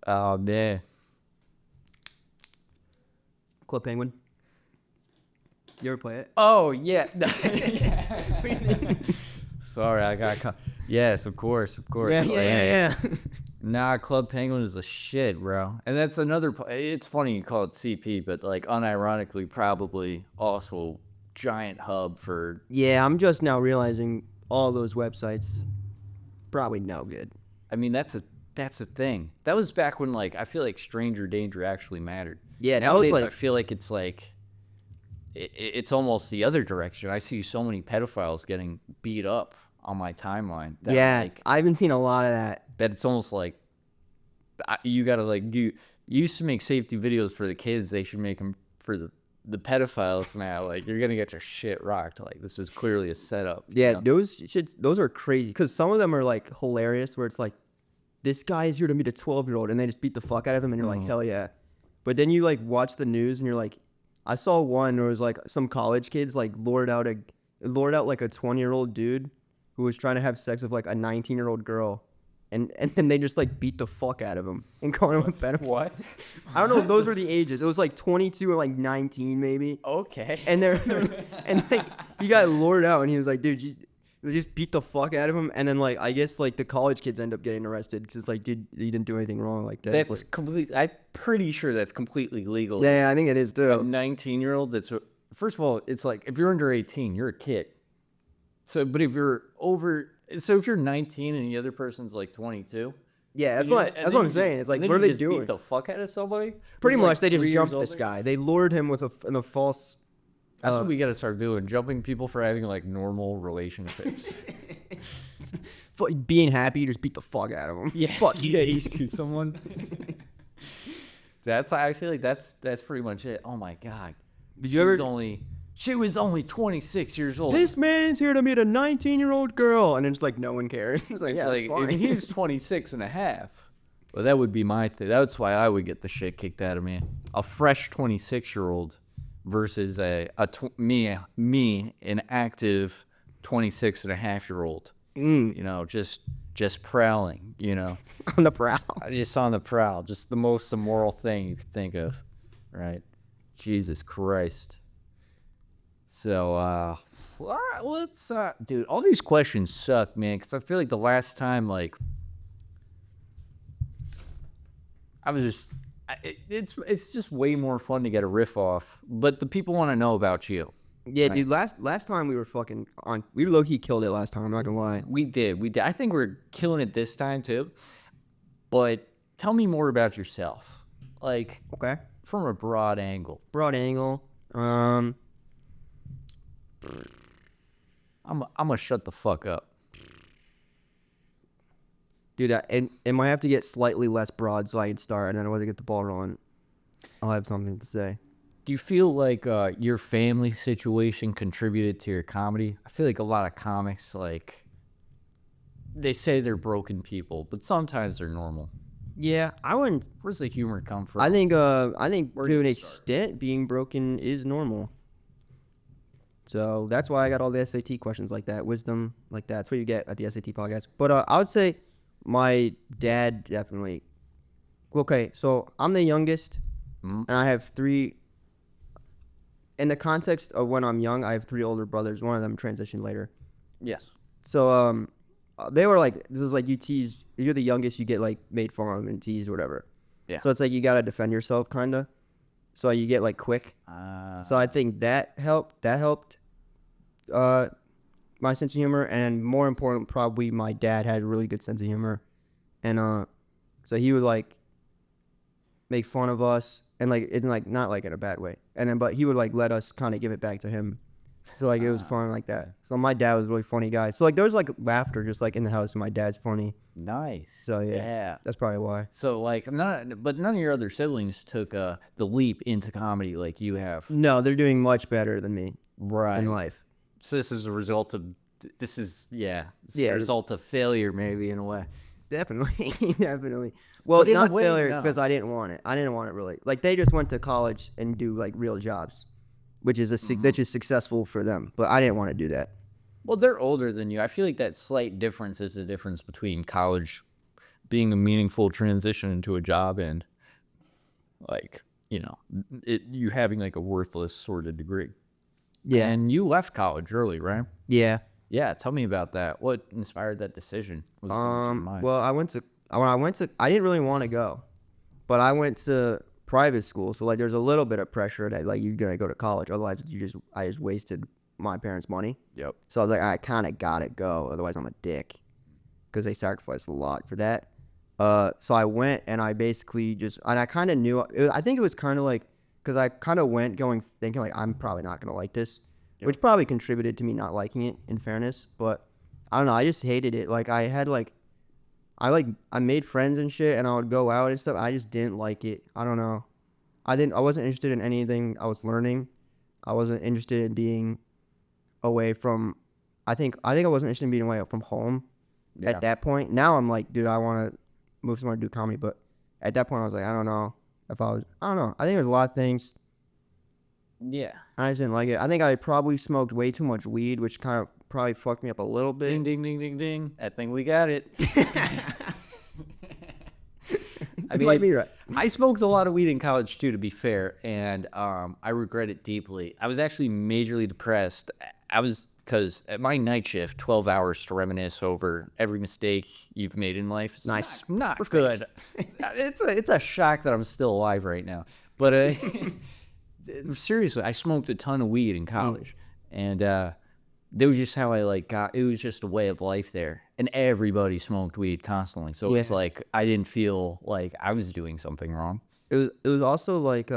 Oh man. Club Penguin. You ever play it? Oh yeah. Sorry, I got. Yes, of course. Yeah. Nah, Club Penguin is a shit, bro. And that's another. It's funny you call it CP, but like unironically, probably also giant hub for. Yeah, I'm just now realizing all those websites probably no good. I mean, that's a thing. That was back when like I feel like stranger danger actually mattered. Yeah, that was Nowadays, I like feel like it's like. It's almost the other direction. I see so many pedophiles getting beat up on my timeline. That yeah, like, I haven't seen a lot of that. that it's almost like you gotta like you used to make safety videos for the kids. They should make them for the pedophiles now. Like you're gonna get your shit rocked. Like this was clearly a setup. Yeah, those are crazy because some of them are like hilarious where it's like this guy is here to meet a 12-year-old and they just beat the fuck out of him and you're like hell yeah. But then you like watch the news and you're like I saw one where it was like some college kids like lured out like a 20-year-old dude who was trying to have sex with like a 19-year-old girl. and then they just like beat the fuck out of him and called him a pedophile. What? I don't know. Those were the ages. It was like 22 or like 19 maybe. Okay. And and like he got lured out, and he was like, dude, they just beat the fuck out of him. And then like I guess like the college kids end up getting arrested because it's like, dude, you didn't do anything wrong like that. That's complete. I'm pretty sure that's completely legal. Yeah, I think it is A too. 19-year-old. That's first of all, it's like if you're under 18, you're a kid. So, but if you're over, so if you're 19 and the other person's like 22. Yeah, that's and what I'm saying. It's like, what are they doing? Beat the fuck out of somebody. Pretty who's, much, like, they just 3 years jumped this older? guy. They lured him with a false. That's what we got to start doing. Jumping people for having like normal relationships. Being happy, just beat the fuck out of him. Yeah, fuck yeah, you screw someone. I feel like that's pretty much it. Oh my god. Did you ever? She was only 26 years old. This man's here to meet a 19-year-old girl, and it's like no one cares. It's like, yeah, it's fine. If he's 26 and a half. Well, that would be my thing. That's why I would get the shit kicked out of me. A fresh 26-year-old versus me, an active 26 and a half-year-old. You know, just prowling, you know. On the prowl. Just on the prowl. Just the most immoral thing you could think of, right? Jesus Christ. So, let's, dude, all these questions suck, man, because I feel like the last time, like, I was just, it's just way more fun to get a riff off, but the people want to know about you. Yeah, right. Dude, last time we were fucking on, we low-key killed it last time, I'm not gonna lie. We did. I think we're killing it this time, too, but tell me more about yourself, like, okay, from a broad angle. I'm gonna shut the fuck up. Dude, it might have to get slightly less broad so I can start, and then when I get the ball rolling, I'll have something to say. Do you feel like your family situation contributed to your comedy? I feel like a lot of comics, like, they say they're broken people, but sometimes they're normal. Yeah, I wouldn't. Where's the humor come from? I think to an extent, being broken is normal. So that's why I got all the SAT questions like that, wisdom like that. That's what you get at the SAT podcast. But I would say my dad definitely. Okay, so I'm the youngest, and I have 3. In the context of when I'm young, I have 3 older brothers. One of them transitioned later. Yes. So they were like, this is like you tease. If you're the youngest, you get like made fun of and teased or whatever. Yeah. So it's like you gotta defend yourself, kinda. So you get like quick. So I think that helped. That helped my sense of humor, and more important, probably my dad had a really good sense of humor, and so he would like make fun of us, and like it's like not like in a bad way, and then but he would like let us kind of give it back to him. So like it was fun like that. So my dad was a really funny guy. So like there was like laughter just like in the house, and my dad's funny. Nice. So yeah, that's probably why. So like but none of your other siblings took the leap into comedy like you have. No, they're doing much better than me Right. in life. So this is a result of a result of failure maybe in a way. Definitely, definitely. Well, But in a not way, failure no. because I didn't want it. I didn't want it really. Like they just went to college and do like real jobs, which is which is successful for them. But I didn't want to do that. Well, they're older than you. I feel like that slight difference is the difference between college being a meaningful transition into a job and, like, you know, you having, like, a worthless sort of degree. Yeah. And you left college early, right? Yeah. Yeah, tell me about that. What inspired that decision? What was going through your mind? Well, I didn't really want to go, but I went to private school. So, like, there's a little bit of pressure that, like, you're going to go to college. Otherwise, I just wasted my parents' money. Yep. So I was like, I kind of got to go. Otherwise, I'm a dick. Because they sacrificed a lot for that. So I went and I basically and I kind of knew, I think it was kind of like, because I kind of went thinking like, I'm probably not going to like this, which probably contributed to me not liking it in fairness. But I don't know. I just hated it. Like I had like, I made friends and shit and I would go out and stuff. I just didn't like it. I don't know. I wasn't interested in anything I was learning. I wasn't interested in being away from, I think I wasn't interested in being away from home at that point. Now I'm like, dude, I want to move somewhere to do comedy. But at that point I was like, I don't know. I don't know. I think there's a lot of things. Yeah. I just didn't like it. I think I probably smoked way too much weed, which kind of probably fucked me up a little bit. Ding, ding, ding, ding, ding. I think we got it. I You mean, might be right. I smoked a lot of weed in college too, to be fair, and I regret it deeply. I was actually majorly depressed. Because at my night shift, 12 hours to reminisce over every mistake you've made in life. It's Nice. not good. It's a shock that I'm still alive right now. But seriously, I smoked a ton of weed in college, and that was just how I got. It was just a way of life there, and everybody smoked weed constantly. So it's like I didn't feel like I was doing something wrong. It was also like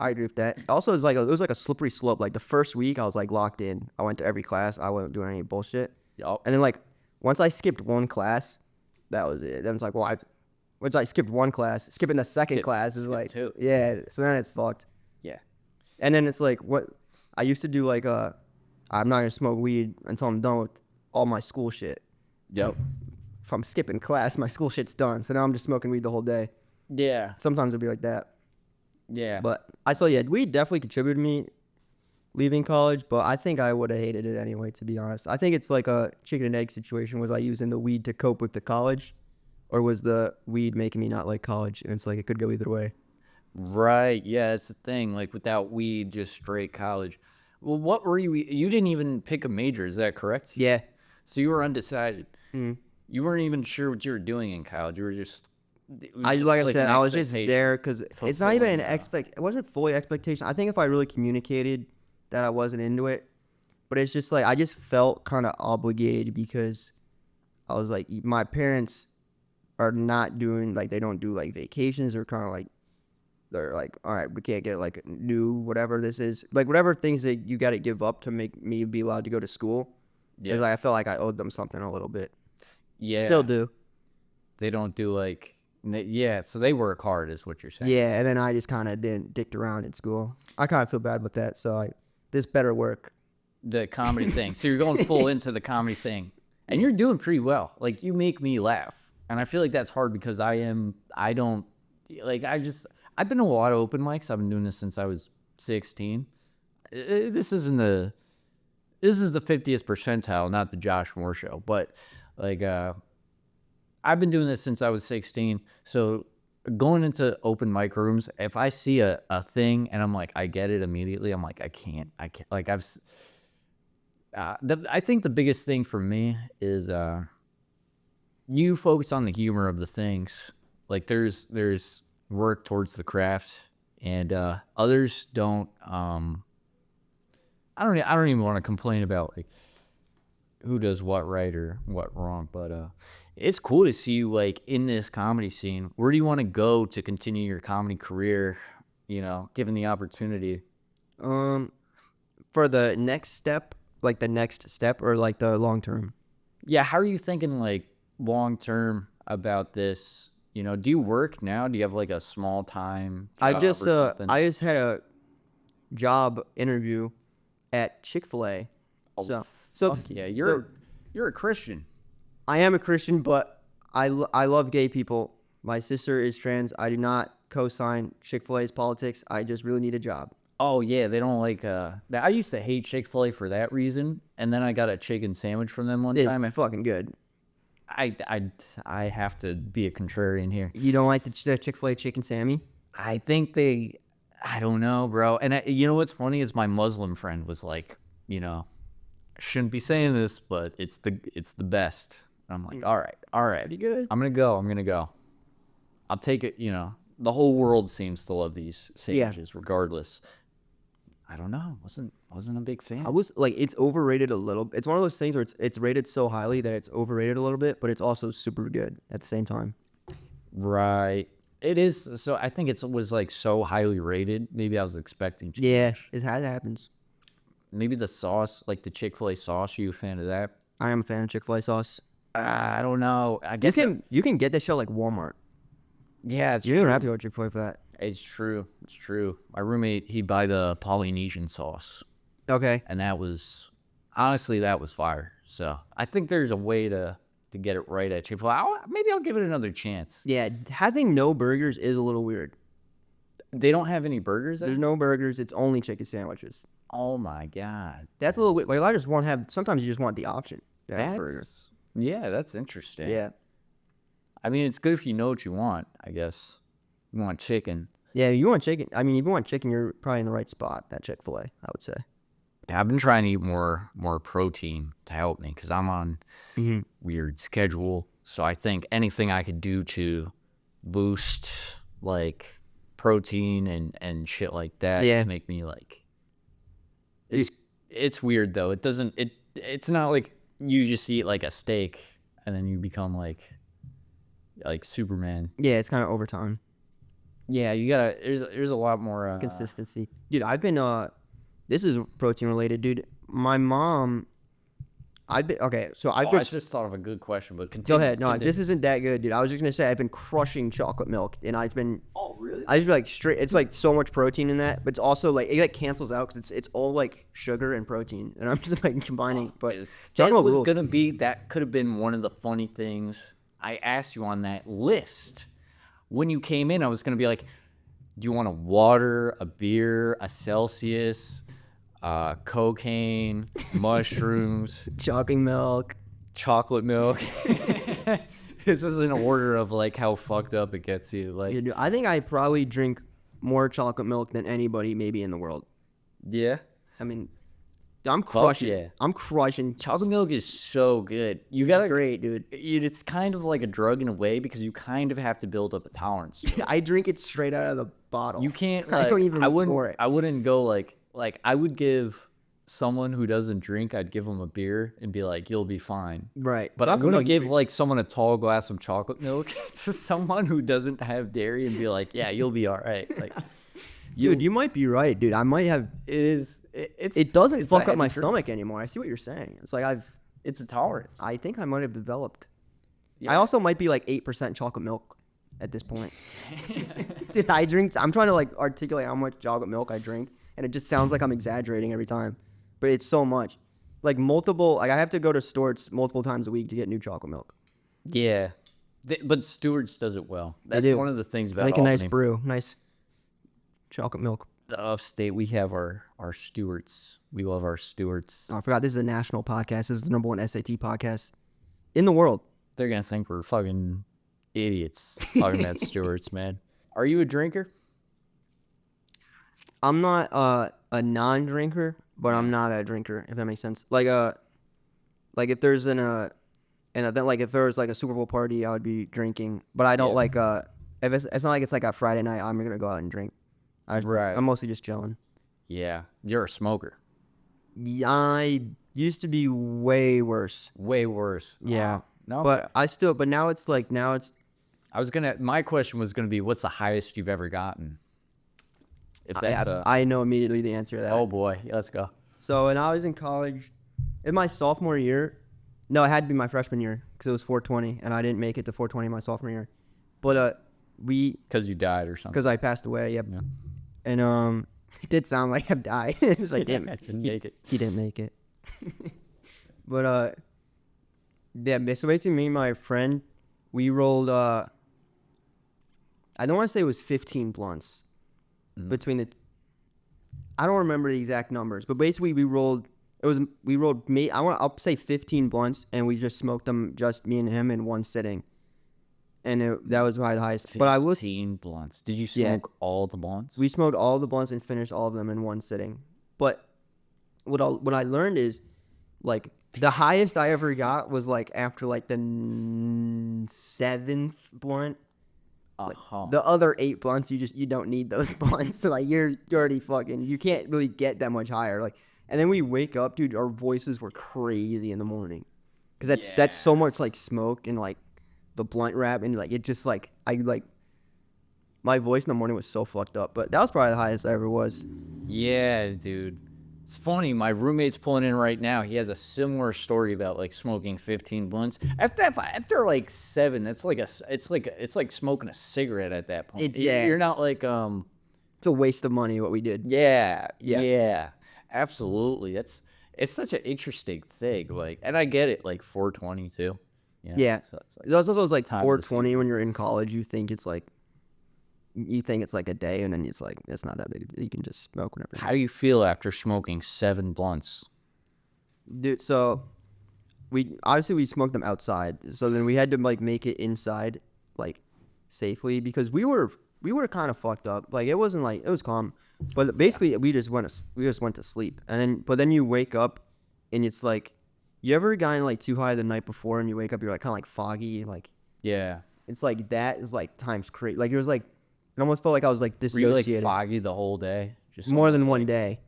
I agree with that. Also, it was like a slippery slope. Like the first week, I was like locked in. I went to every class. I wasn't doing any bullshit. Yup. And then like once I skipped one class, that was it. Then it's like, well, once I skipped one class, skipping the second class is like, two. yeah. So then it's fucked. Yeah. And then it's like what I used to do. Like I'm not gonna smoke weed until I'm done with all my school shit. Yep. If I'm skipping class, my school shit's done. So now I'm just smoking weed the whole day. Yeah. Sometimes it'll be like that. Yeah. But I saw, yeah, weed definitely contributed to me leaving college, but I think I would have hated it anyway, to be honest. I think it's like a chicken and egg situation. Was I using the weed to cope with the college, or was the weed making me not like college? And it's like it could go either way. Right. Yeah, that's the thing. Like without weed, just straight college. Well, what were you? You didn't even pick a major. Is that correct? Yeah. So you were undecided. You weren't even sure what you were doing in college. You were just. I said, an I was just expectation there because it's not even an fulfilling, it wasn't fully expectation. I think if I really communicated that I wasn't into it, but it's just like I just felt kind of obligated because I was like, my parents are not doing like they don't do like vacations or kind of like they're like, all right, we can't get like new whatever this is, like whatever things that you got to give up to make me be allowed to go to school. Yeah. Like I felt like I owed them something a little bit. Yeah. Still do. They don't do like. Yeah. So they work hard, is what you're saying. Yeah, and then I just kind of didn't dicked around in school. I kind of feel bad with that, so this better work. The comedy thing. So you're going full into the comedy thing, and you're doing pretty well. Like you make me laugh, and I feel like that's hard because I've been to a lot of open mics. I've been doing this since I was 16. This is the 50th percentile, not the Josh Moore show, but like I've been doing this since I was 16. So going into open mic rooms, if I see a thing and I'm like, I get it immediately, I'm like, I can't. Like I think the biggest thing for me is you focus on the humor of the things. Like there's work towards the craft, and others don't. I don't even want to complain about like who does what right or what wrong, but it's cool to see you like in this comedy scene. Where do you want to go to continue your comedy career? Given the opportunity. For the next step, like the next step or like the long term. Yeah, how are you thinking like long term about this? Do you work now? Do you have like a small time job I just or something? had a job interview at Chick-fil-A. So Fuck yeah, you're a Christian. I am a Christian, but I love gay people. My sister is trans. I do not co-sign Chick-fil-A's politics. I just really need a job. Oh yeah, they don't like I used to hate Chick-fil-A for that reason, and then I got a chicken sandwich from them one time. It's fucking good. I have to be a contrarian here. You don't like the Chick-fil-A chicken Sammy? I think I don't know, bro. And you know what's funny is my Muslim friend was like, I shouldn't be saying this, but it's the best. And I'm like, all right, Pretty good. I'm gonna go. I'll take it. The whole world seems to love these sandwiches, regardless. I don't know. Wasn't a big fan. I was like, it's overrated a little. It's one of those things where it's rated so highly that it's overrated a little bit, but it's also super good at the same time. Right. It is. So I think it was like so highly rated. Maybe I was expecting. Yeah, it happens. Maybe the sauce, like the Chick-fil-A sauce. Are you a fan of that? I am a fan of Chick-fil-A sauce. I don't know. I guess You can get that shit like Walmart. Yeah, You don't have to go to Chick-fil-A for that. It's true. My roommate, he'd buy the Polynesian sauce, Okay. and that was fire. So I think there's a way to get it right at Chick-fil-A. Maybe I'll give it another chance. Yeah, having no burgers is a little weird. They don't have any burgers there? There's no burgers. It's only chicken sandwiches. Oh my god, That's a little weird. Like I just want to have. Sometimes you just want the option to have burgers. Yeah, that's interesting. Yeah. I mean, it's good if you know what you want, I guess. You want chicken. Yeah, you want chicken. I mean, if you want chicken, you're probably in the right spot. That Chick-fil-A, I would say. I've been trying to eat more protein to help me because I'm on weird schedule. So I think anything I could do to boost like protein and shit like that to make me like. It's weird though. It's not like you just eat like a steak and then you become like Superman. Yeah, it's kind of over time. Yeah, you gotta. There's a lot more Consistency, dude. I've been this is protein related, dude. My mom. I just thought of a good question, but continue. Go ahead. No, this isn't that good, dude. I was just gonna say I've been crushing chocolate milk, and I've been. Oh, really? I just like straight. It's like so much protein in that, but it's also like it like cancels out because it's all like sugar and protein, and I'm just like combining. But that could have been one of the funny things I asked you on that list. When you came in, I was gonna be like, do you want a water, a beer, a Celsius? Cocaine, mushrooms, chocolate milk. This is an order of like how fucked up it gets you. Like, yeah, dude, I think I probably drink more chocolate milk than anybody maybe in the world. Yeah, I mean, I'm crushing. Yeah. I'm crushing. Chocolate milk is so good. You got great, dude. It's kind of like a drug in a way because you kind of have to build up a tolerance. I drink it straight out of the bottle. You can't. I don't even. I wouldn't go like I would give someone who doesn't drink. I'd give them a beer and be like, "You'll be fine." Right. But I'm gonna give like someone a tall glass of chocolate milk to someone who doesn't have dairy and be like, "Yeah, you'll be all right." Like, dude, you might be right, dude. I might have. It doesn't fuck up my stomach anymore. I see what you're saying. It's like it's a tolerance. I think I might have developed. Yeah. I also might be like 8% chocolate milk at this point. Did I drink? I'm trying to like articulate how much chocolate milk I drink, and it just sounds like I'm exaggerating every time, but it's so much. Like multiple. Like I have to go to Stewart's multiple times a week to get new chocolate milk. Yeah, but Stewart's does it well. That's one of the things about like a nice brew, nice chocolate milk. The upstate, we have our Stewarts. We love our Stewarts. Oh, I forgot this is a national podcast. This is the #1 SAT podcast in the world. They're gonna think we're fucking idiots talking about Stewarts, man. Are you a drinker? I'm not a non-drinker, but I'm not a drinker, if that makes sense. Like if there's an event, like if there was like a Super Bowl party, I would be drinking. But I don't like if it's not like it's like a Friday night, I'm gonna go out and drink. I'm mostly just chilling. Yeah, you're a smoker. Yeah, I used to be way worse. Way worse. Yeah. No, but now it's. My question was gonna be, what's the highest you've ever gotten? If that's I know immediately the answer to that. Oh boy, let's go. So when I was in college, in my sophomore year, no, it had to be my freshman year because it was 420, and I didn't make it to 420 my sophomore year. But because you died or something. Because I passed away. Yep. Yeah. And it did sound like I've died. It's like, damn it, didn't make it. He didn't make it. But yeah. So basically, me and my friend, we rolled. I don't want to say it was 15 blunts between the. I don't remember the exact numbers, but basically we rolled. I'll say 15 blunts, and we just smoked them, just me and him, in one sitting. And that was my highest. 15 blunts. Did you smoke all the blunts? We smoked all the blunts and finished all of them in one sitting. But what I learned is, like, the highest I ever got was like after like the 7th blunt. Like, the other 8 blunts, you don't need those blunts. So like you're already fucking. You can't really get that much higher. Like, and then we wake up, dude. Our voices were crazy in the morning, because that's so much like smoke and like the blunt wrap, and like it just like my voice in the morning was so fucked up. But that was probably the highest I ever was. Yeah, dude. It's funny. My roommate's pulling in right now. He has a similar story about like smoking 15 blunts. After like 7, it's like smoking a cigarette at that point. You're not like It's a waste of money what we did. Yeah. Absolutely. It's such an interesting thing. Like, and I get it. Like 420 too. Yeah. So it's like, Those also like 420 when you're in college. You think it's like a day, and then it's like it's not that big. You can just smoke whenever. How do you feel after smoking 7 blunts? Dude, so we smoked them outside. So then we had to like make it inside, like safely, because we were we were kind of fucked up. Like it wasn't like it was calm, but basically we just went to sleep, and then you wake up, and it's like, you ever gotten like too high the night before, and you wake up, you're like kind of like foggy, like Yeah. it's like that is like times crazy. Like it was like it almost felt like I was like Were you like dissociated foggy the whole day? Just more almost than like, one day.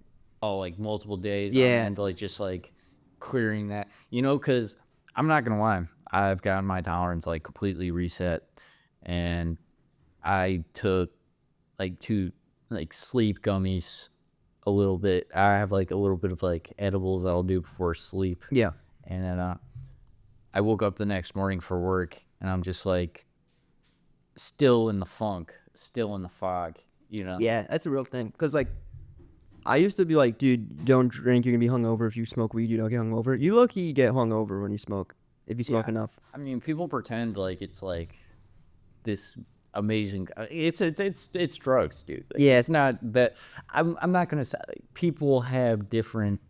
oh, like multiple days. Yeah. And like just like clearing that, because I'm not gonna lie, I've gotten my tolerance like completely reset, and I took like 2 like sleep gummies a little bit. I have like a little bit of like edibles that I'll do before sleep. Yeah. And then I woke up the next morning for work, and I'm just like still in the funk, still in the fog, Yeah, that's a real thing. Cause like, I used to be like, dude, don't drink. You're gonna be hungover if you smoke weed. You don't get hungover. You low-key get hungover when you smoke, if you smoke Yeah. enough. I mean, people pretend like it's like this amazing. It's drugs, dude. Like, Yeah. it's not that. I'm not gonna say people have different,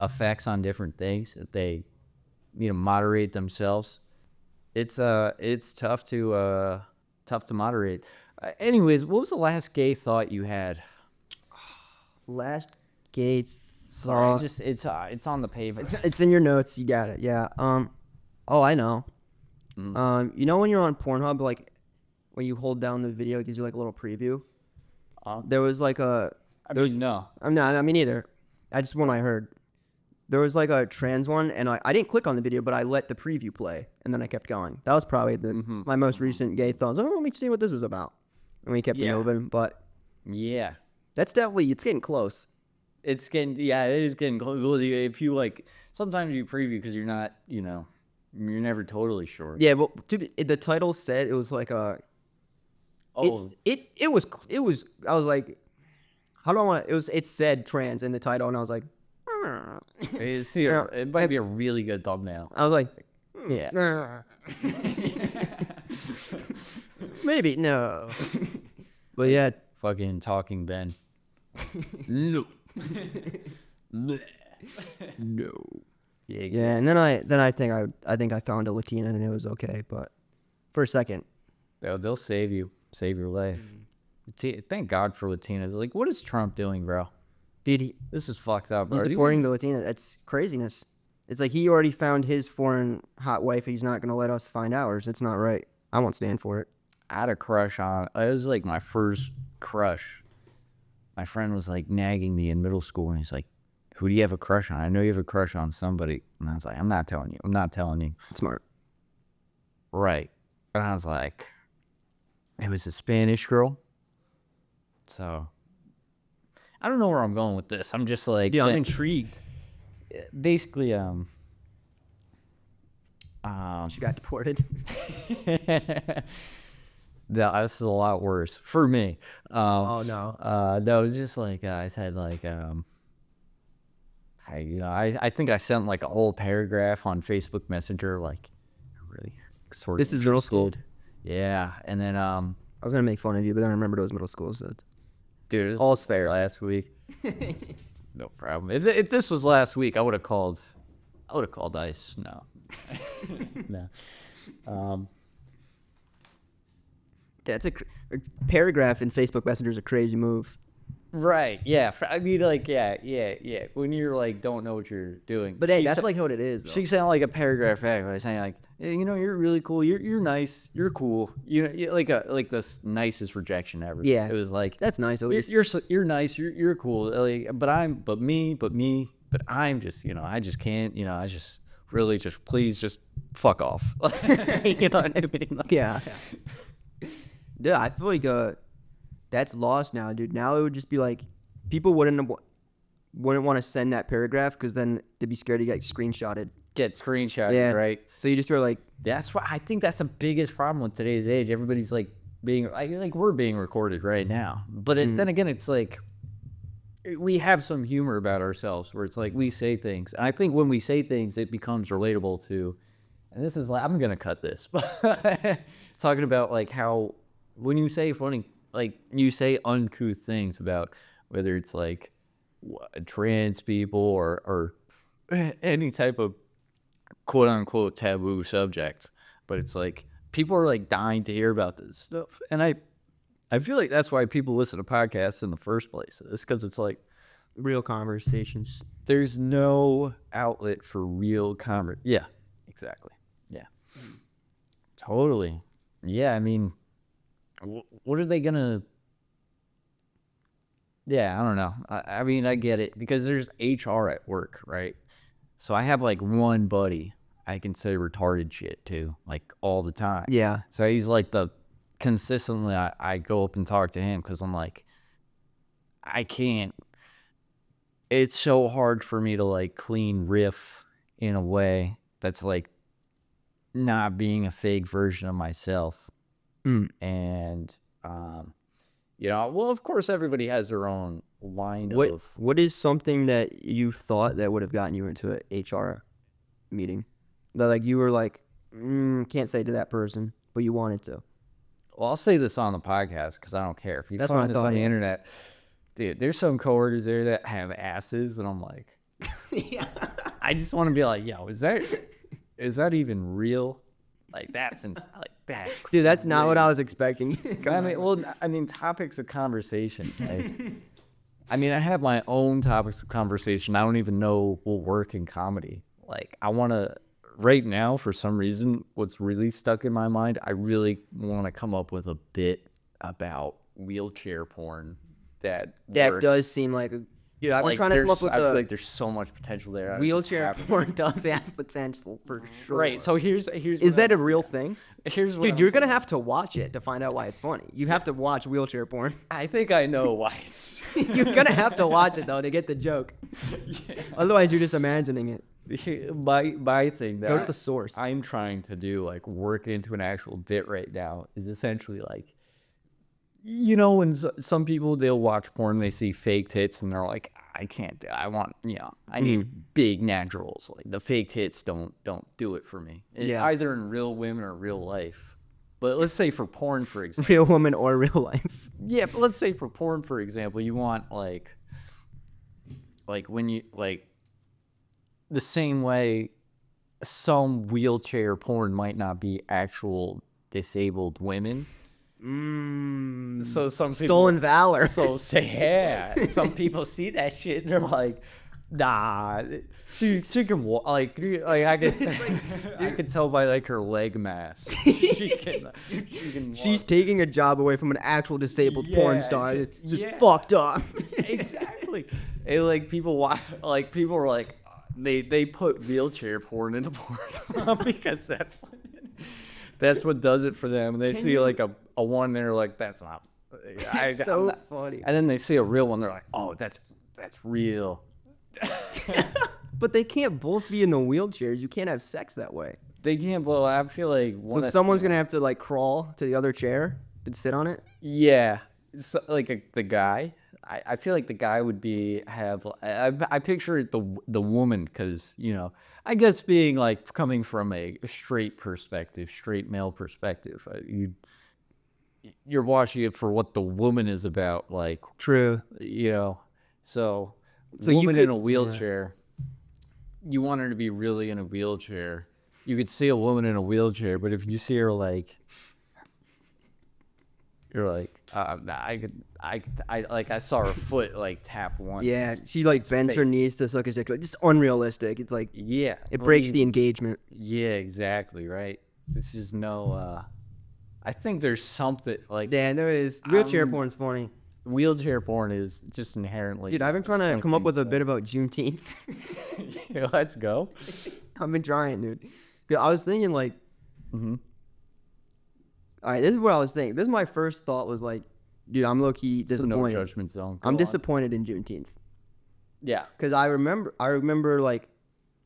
effects on different things. If they, moderate themselves. It's tough to moderate. Anyways, what was the last gay thought you had? Last gay Sorry, thought. it's on the paper. It's in your notes. You got it. Yeah. Oh, I know. You know when you're on Pornhub, like when you hold down the video, it gives you like a little preview. There was like a. No. I'm not. I mean, either. I just one I heard. There was like a trans one, and I didn't click on the video, but I let the preview play, and then I kept going. That was probably my most recent gay thoughts. Oh, let me see what this is about. And we kept it Yeah. moving, but Yeah. that's definitely it's getting close. It is getting close. If you like, sometimes you preview because you're not, you're never totally sure. Yeah, but the title said it was like a. Oh, It was. I was like, how do I want? It said trans in the title, and I was like, it might be a really good thumbnail. I was like, Yeah. maybe no. But yeah, Fucking talking Ben. No. no. Yeah. Yeah, and then I think I found a Latina and it was okay, but for a second, They'll save you, save your life. Thank God for Latinas. Like, what is Trump doing, bro? dude, This is fucked up. he's Are these- deporting the Latina. That's craziness. It's like he already found his foreign hot wife. He's not gonna let us find ours. It's not right. I won't stand for it. I had a crush on. It was like my first crush. My friend was like nagging me in middle school, and he's like, "Who do you have a crush on? I know you have a crush on somebody." And I was like, "I'm not telling you. I'm not telling you." Smart. Right. And I was like, it was a Spanish girl. So I don't know where I'm going with this. I'm just like, Yeah, I'm saying- intrigued. basically, She got deported. no, this is a lot worse for me. Oh no. No, it was just like I said, like I think I sent like a whole paragraph on Facebook Messenger, like really sort of. This is middle school? interested. Yeah, and then I was gonna make fun of you, but then I remembered it was middle school. So dude, it was all's fair. last week. No problem. If this was last week, I would have called. ICE. No, no. That's a paragraph in Facebook Messenger is a crazy move. Right. Yeah. I mean, like, yeah. When you're like, don't know what you're doing. But hey, She that's sa- like what it is. Though. She sent like a paragraph back, like saying like, hey, you're really cool. You're nice. You're cool. You're like the nicest rejection ever. Yeah. It was like, That's nice. At least. you're nice. You're cool. Like, but I'm just, I just can't. I just really just please just fuck off. You know what I mean? Like, Yeah. Yeah, I feel like that's lost now, dude. Now it would just be like people wouldn't want to send that paragraph because then they'd be scared to get screenshotted. get screenshotted, Yeah. right? So you just were like, That's why I think that's the biggest problem with today's age. Everybody's like like we're being recorded right now, but then again, it's like we have some humor about ourselves where it's like we say things, and I think when we say things, it becomes relatable to. And this is like I'm gonna cut this, but talking about like how when you say funny, like you say uncouth things about whether it's like trans people or any type of quote unquote taboo subject, but it's like people are like dying to hear about this stuff, and I feel like that's why people listen to podcasts in the first place. It's because it's like Real conversations. there's no outlet for real Yeah, exactly. Yeah, totally. Yeah, I mean, what are they gonna? Yeah, I don't know. I mean, I get it because there's HR at work, right? So I have like one buddy I can say retarded shit to, like all the time. Yeah. So he's like consistently I go up and talk to him because I'm like, I can't. It's so hard for me to like clean riff in a way that's like not being a fake version of myself. And, well, of course, everybody has their own line of. What is something that you thought that would have gotten you into an HR meeting? That like you were like, can't say to that person, but you wanted to. Well, I'll say this on the podcast because I don't care. If you That's what find I this on thought, the yeah. internet, dude, there's some coworkers there that have asses, and I'm like, Yeah. I just want to be like, yo, is that even real? Like that's like that. Dude, that's not what I was expecting. I mean, topics of conversation. Like, I mean, I have my own topics of conversation. I don't even know will work in comedy. Like, I want to. Right now, for some reason, what's really stuck in my mind, I really want to come up with a bit about wheelchair porn that That works. does seem like a. Dude, I've been Like, trying to come up with I feel a like there's so much potential there. wheelchair porn does have potential for sure. Right. So here's. Is that a real thing? Here's what Dude, I'm you're gonna saying. have to watch it to find out why it's funny. You have to watch wheelchair porn. I think I know why it's. You're gonna have to watch it though to get the joke. Otherwise, you're just imagining it. My thing that Go to the source. I'm trying to do, like, work into an actual bit right now is essentially like, when some people, they'll watch porn, they see fake tits, and they're like, I can't do. I need big naturals. Like the fake tits don't do it for me. Yeah. Either in real women or real life. But let's say for porn, for example. Real woman or real life. Yeah, but let's say for porn, for example, you want like when you like the same way some wheelchair porn might not be actual disabled women. So some people, Stolen valor. so say yeah. Some people see that shit and they're like, nah, she can walk. Like I guess I could tell by like her leg mass. She can walk. She's taking a job away from an actual disabled porn Yeah, star. It's just yeah. fucked up. Exactly. And like people watch, like people are like, they put wheelchair porn into porn because that's what does it for them. And they see like a one, they're like, that's not. It's so funny. And then they see a real one, they're like, oh, that's real. But they can't both be in the wheelchairs. You can't have sex that way. They can't. Well, I feel like So someone's gonna have to like crawl to the other chair and sit on it. Yeah, so, like the guy. I feel like the guy would have. I picture the woman because I guess being like coming from a straight perspective, straight male perspective, you're watching it for what the woman is about. Like True. So you woman could- in a wheelchair. You want her to be really in a wheelchair. You could see a woman in a wheelchair, but if you see her like, you're like, I saw her foot like tap once. Yeah, she like bends her fake. knees to suck his dick. Like, just unrealistic. It's like Yeah. it breaks the engagement. Yeah, exactly, right? There's just no, I think there's something like Yeah, there is. Wheelchair Um, porn's funny. wheelchair porn is just inherently. Dude, I've been trying to come up with a bit about Juneteenth. Let's go. I've been trying, dude. 'Cause I was thinking like, Mhm. all right, this is what I was thinking. This is my first thought was like, dude, I'm low key So no disappointed. judgment zone. Go I'm on. disappointed in Juneteenth. Yeah. Cause I remember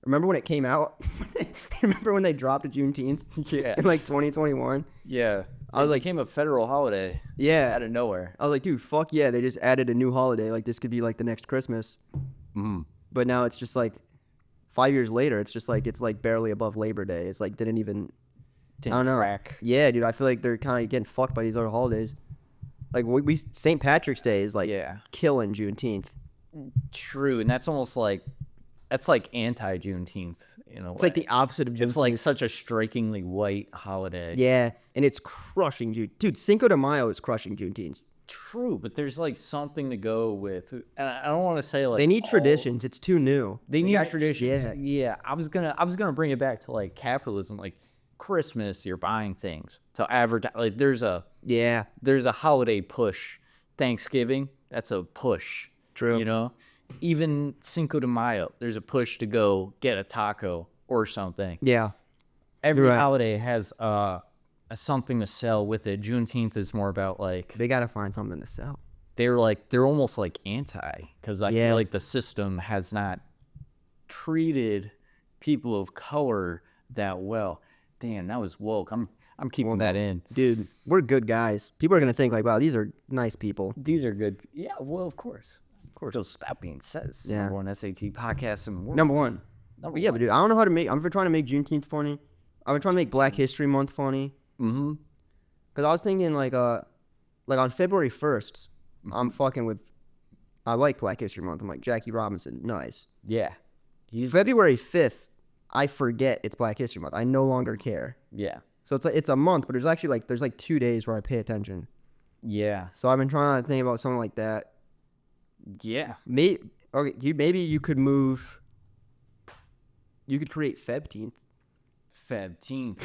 when it came out. Remember when they dropped Juneteenth Yeah. in like 2021? Yeah. I was It like, became a federal holiday yeah. out of nowhere. I was like, dude, fuck yeah, they just added a new holiday. Like this could be like the next Christmas. Mm. But now it's just like 5 years later. It's just like it's like barely above Labor Day. It's like didn't even. I don't know. Crack. Yeah, dude, I feel like they're kind of getting fucked by these other holidays. Like we St. Patrick's Day is like Yeah. killing Juneteenth. True, and that's almost like that's like anti-Juneteenth You know, It's like the opposite of Juneteenth. it's like such a strikingly white holiday. Yeah, and it's crushing Dude, Cinco de Mayo is crushing Juneteenth. True, but there's like something to go with. And I don't want to say like They need all- traditions. It's too new. They need got- traditions. Yeah. Yeah. I was gonna bring it back to like capitalism, like Christmas. You're buying things to advertise. Like there's a holiday push. Thanksgiving, that's a push. True. You know, even Cinco de Mayo, there's a push to go get a taco or something. Yeah. Every Right. holiday has something to sell with it. Juneteenth is more about like They got to find something to sell. they're almost like anti, because I Yeah. feel like the system has not treated people of color that well. Damn, that was woke. I'm keeping that in. Dude, we're good guys. People are going to think like, wow, these are nice people. These are good. Yeah, well, of course. Of course. Just that being said, it's the Yeah. number one SAT podcast in the world. Number one. Number Yeah, one. but dude, I don't know how to make. I'm trying to make Juneteenth funny. I'm trying to make Black History Month funny. Mm-hmm. Cause I was thinking like on February 1st, I'm fucking with. I like Black History Month. I'm like Jackie Robinson, nice. Yeah. February 5th, I forget it's Black History Month. I no longer care. Yeah. So it's a month, but there's actually there's 2 days where I pay attention. Yeah. So I've been trying to think about something like that. Yeah. Maybe you could move. You could create Febteenth. Febteenth.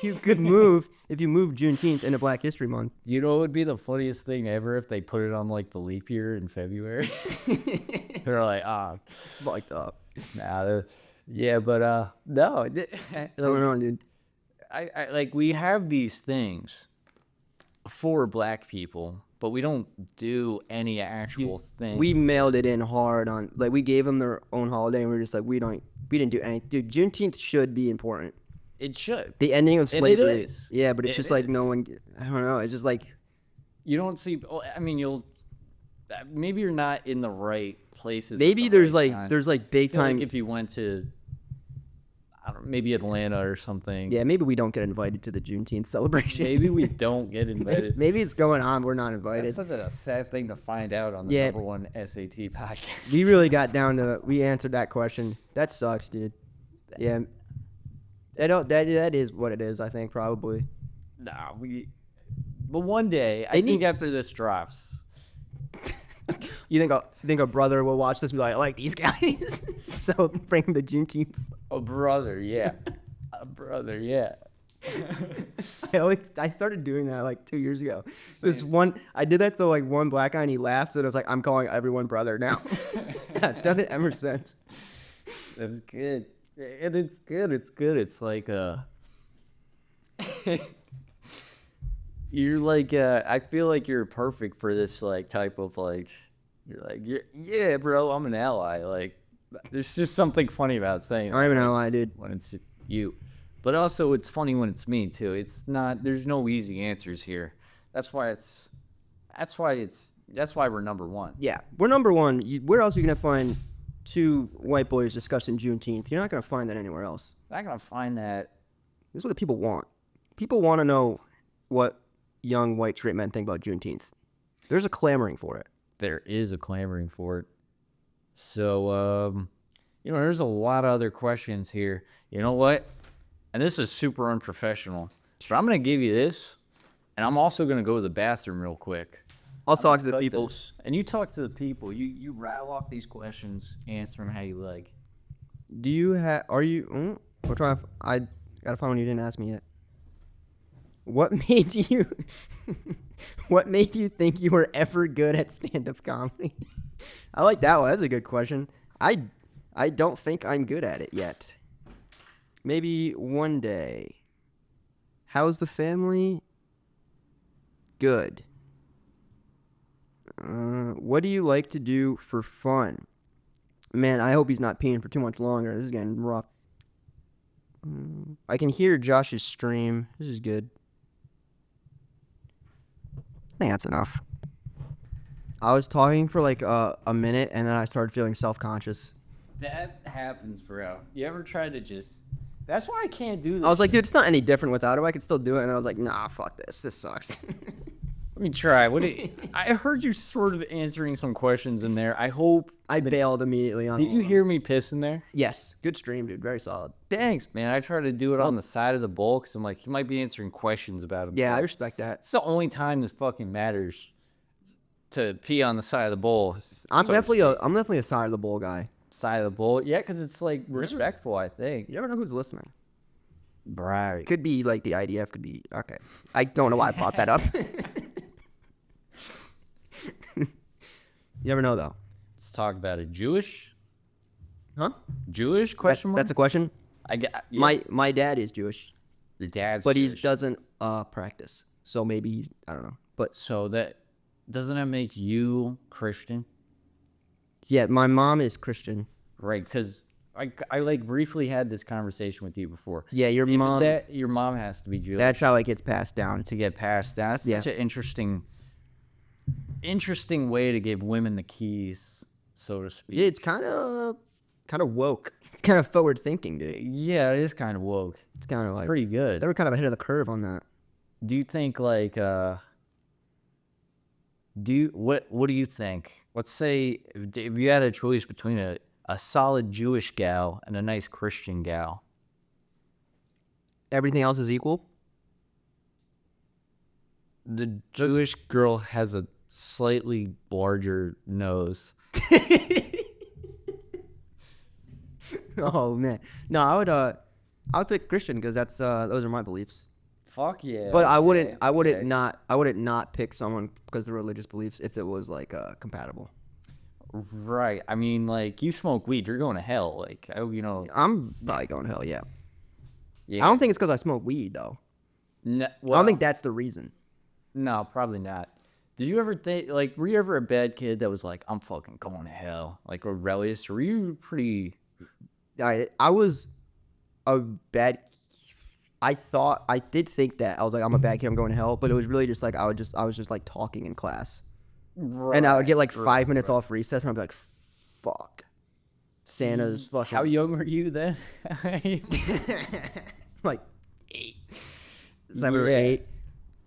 You could move if you move Juneteenth into Black History Month. You know what would be the funniest thing ever if they put it on like the leap year in February? They're like, Fucked up. yeah, but no. I don't know, dude. I like we have these things for black people, but we don't do any actual thing. We mailed it in hard on we gave them their own holiday and we were just like we didn't do anything. Dude, Juneteenth should be important. It should. The ending of And it slavery. is. Yeah, but it's It just like no is. one. I don't know. It's just like You don't see. I mean, you'll. Maybe you're not in the right places. at maybe the there's right like time. there's like big I feel time. like if you went to, I don't know, maybe Atlanta or something. Yeah, maybe we don't get invited to the Juneteenth celebration. Maybe we don't get invited. Maybe it's going on. We're not invited. It's such a sad thing to find out on the Yeah. number one SAT podcast. We really got down to. We answered that question. That sucks, dude. Yeah. That is what it is. I think probably. Nah, but one day, I need think to- after this drops, You think a brother will watch this and be like, I like these guys, so bring the Juneteenth. a brother, yeah, a brother, yeah. I started doing that like 2 years ago. This one, I did that to like one black guy and he laughed, and I was like, I'm calling everyone brother now. I've done it ever since. That's good. And it's good. It's good. It's like you're like I feel like you're perfect for this like type of like yeah, bro, I'm an ally. Like there's just something funny about saying I don't even know why I did. when it's you. But also it's funny when it's me too. It's not there's no easy answers here. That's why we're number one. Yeah, we're number one. Where else are you gonna find two white boys discussing Juneteenth? You're not gonna find that anywhere else. I'm not gonna find that. This is what the people want. People want to know what young white straight men think about Juneteenth. There's a clamoring for it. There is a clamoring for it. So, there's a lot of other questions here. You know what? And this is super unprofessional. So I'm going to give you this, and I'm also going to go to the bathroom real quick. I'll talk to the Cut people. this, and you talk to the people. You rattle off these questions, answer them how you like. Do you have? Are you? We're trying. I gotta find one you didn't ask me yet. What made you? What made you think you were ever good at stand-up comedy? I like that one. That's a good question. I don't think I'm good at it yet. Maybe one day. How's the family? Good. What do you like to do for fun? Man, I hope he's not peeing for too much longer. This is getting rough. I can hear Josh's stream. This is good. I think that's enough. I was talking for like a minute, and then I started feeling self-conscious. That happens, bro. You ever try to just... That's why I can't do this. I was like, dude, it's not any different without him. I could still do it. And I was like, nah, fuck this. This sucks. me try. I heard you sort of answering some questions in there. I hope. I bailed immediately on. Did you hear me pissing there? Yes. Good stream, dude. Very solid. Thanks, man. I try to do it on the side of the bowl because I'm like, he might be answering questions about him. Yeah, I respect that. It's the only time this fucking matters to pee on the side of the bowl. I'm so to definitely a side of the bowl guy. side of the bowl. Yeah, because it's like respectful, I think. You never know who's listening. Right. Could be like the IDF. Could be okay. I don't know why I brought that up. You never know though. Let's talk about it. Jewish? Huh? Jewish question mark? That's a question. I get My dad is Jewish, your dad's but he Jewish. doesn't practice. So maybe he's, I don't know. But So that doesn't that make you Christian? yeah, my mom is Christian. Right, because I like briefly had this conversation with you before. Yeah, your Even mom. that your mom has to be Jewish That's how it gets passed down. to get past that. That's Yeah. such an interesting way to give women the keys, so to speak. Yeah, it's kind of woke. It's kind of forward thinking, dude. Yeah, it is kind of woke. It's kind of It's like pretty good. they were kind of ahead of the curve on that. Do you think like what do you think? Let's say if you had a choice between a solid Jewish gal and a nice Christian gal. Everything else is equal. The Jewish girl has a slightly larger nose. Oh man, no, I would pick Christian because that's those are my beliefs. Fuck yeah. But I wouldn't not pick someone because of their religious beliefs if it was like compatible. Right. I mean, like, you smoke weed, you're going to hell. Like, I hope you know. I'm probably going to hell. Yeah. Yeah. I don't think it's because I smoke weed though. No, I don't think that's the reason. No, probably not. Did you ever think, like, were you ever a bad kid that was like, I'm fucking going to hell? Like, rebellious? Or were you pretty. I was a bad. I did think that I was like, I'm a bad kid, I'm going to hell, but it was really just like I was just like talking in class, and I would get like 5 minutes off recess, and I'd be like, fuck, Santa's fucking. How young were you then? Like 7 or 8,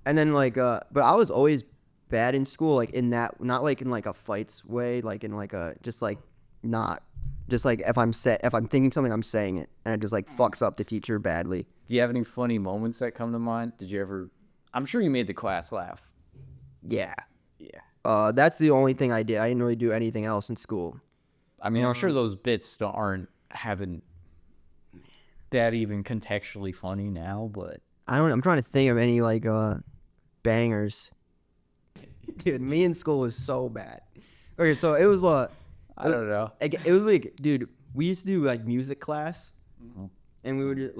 and then like but I was always bad in school, like in that, not like in like a fights way, like in like a just like not. Just like if I'm thinking something, I'm saying it, and it just like fucks up the teacher badly. Do you have any funny moments that come to mind? Did you ever? I'm sure you made the class laugh. Yeah. Yeah. That's the only thing I did. I didn't really do anything else in school. I mean, I'm sure those bits aren't having that even contextually funny now, but I'm trying to think of any like bangers. Dude, me in school was so bad. Okay, so it was I don't know. it was like, dude, we used to do like music class, and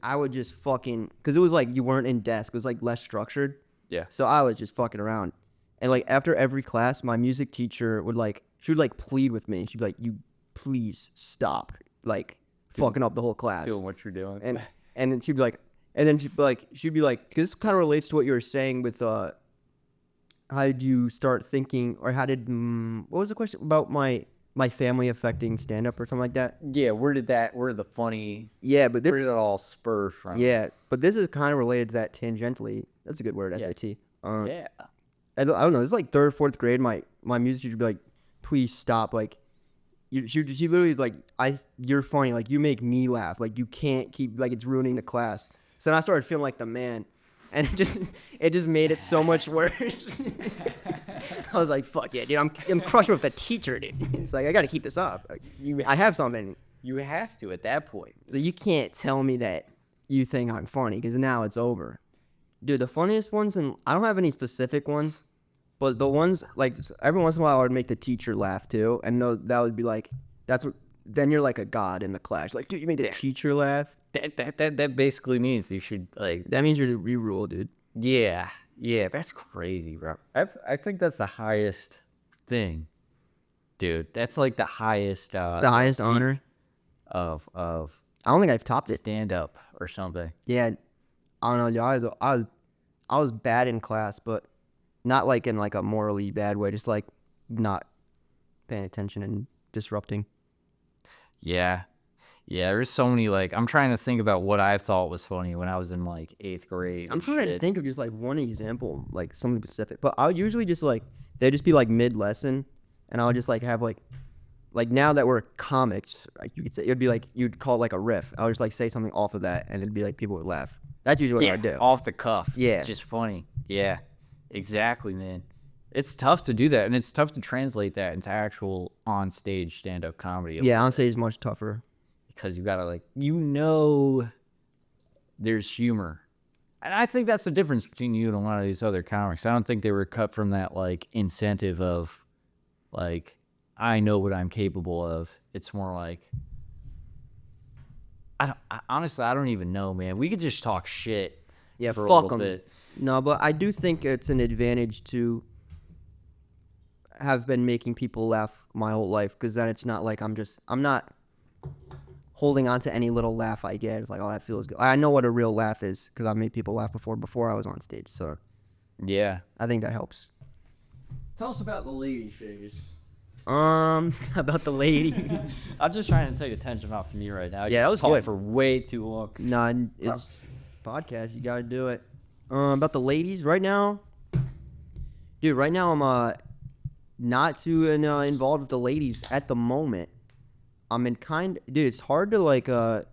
I would just fucking, because it was like you weren't in desk, it was like less structured. Yeah. So I was just fucking around, and like after every class, my music teacher would plead with me. She'd be like, "You please stop, like fucking up the whole class." Doing what you're doing. And then she'd be like, because this kind of relates to what you were saying with how did you start thinking, or how did what was the question about my family affecting stand up or something like that? Yeah, where did the funny Yeah, but where did this it all spur from? yeah, but this is kind of related to that tangentially. That's a good word, Yeah. SAT. Yeah. I don't know. It's like 3rd, 4th grade. My music teacher would be like, "Please stop!" Like, she literally is like, "You're funny. Like, you make me laugh. Like, you can't keep, like, it's ruining the class." So then I started feeling like the man, and it just made it so much worse. I was like, "Fuck yeah, dude! I'm crushing with the teacher, dude." It's like I got to keep this up. Like, I have something. You have to at that point. So you can't tell me that you think I'm funny, because now it's over. Dude, the funniest ones, and I don't have any specific ones, but the ones, like, every once in a while I would make the teacher laugh too, and that would be like, then you're like a god in the class. Like, dude, you made the teacher laugh? That basically means you should, like, That means you're the re-rule, dude. yeah, that's crazy, bro. I think that's the highest thing, dude. That's like the highest The highest honor. of I don't think I've topped it. stand up or something. Yeah, I don't know. I was bad in class, but not like in like a morally bad way, just like not paying attention and disrupting. Yeah. Yeah, there's so many, like, I'm trying to think about what I thought was funny when I was in, like, 8th grade. I'm and trying to shit. think of just like one example, like something specific. But I would usually just like they'd just be like mid lesson, and I would just like have like now that we're comics, like, you could say it'd be like you'd call it like a riff. I would just like say something off of that, and it'd be like people would laugh. That's usually what I do. Off the cuff. Yeah. Just funny. Yeah, exactly, man. It's tough to do that, and it's tough to translate that into actual on-stage stand-up comedy. Yeah, on stage is much tougher. Because you gotta, like, there's humor. And I think that's the difference between you and a lot of these other comics. I don't think they were cut from that, like, incentive of, like, I know what I'm capable of. It's more like, honestly, I don't even know, man. We could just talk shit Yeah, for a fuck little 'em. bit. No, but I do think it's an advantage to have been making people laugh my whole life, because then it's not like I'm not holding on to any little laugh I get. It's like, oh, that feels good. I know what a real laugh is because I've made people laugh before I was on stage. So Yeah. I think that helps. Tell us about the lady phase. About the lady. I'm just trying to take attention off of me right now. I Yeah, just that was talked good. for way too long. Nah, it's podcast. You gotta do it. About the ladies right now, dude. Right now I'm not too involved with the ladies at the moment. I'm in dude. It's hard to like cause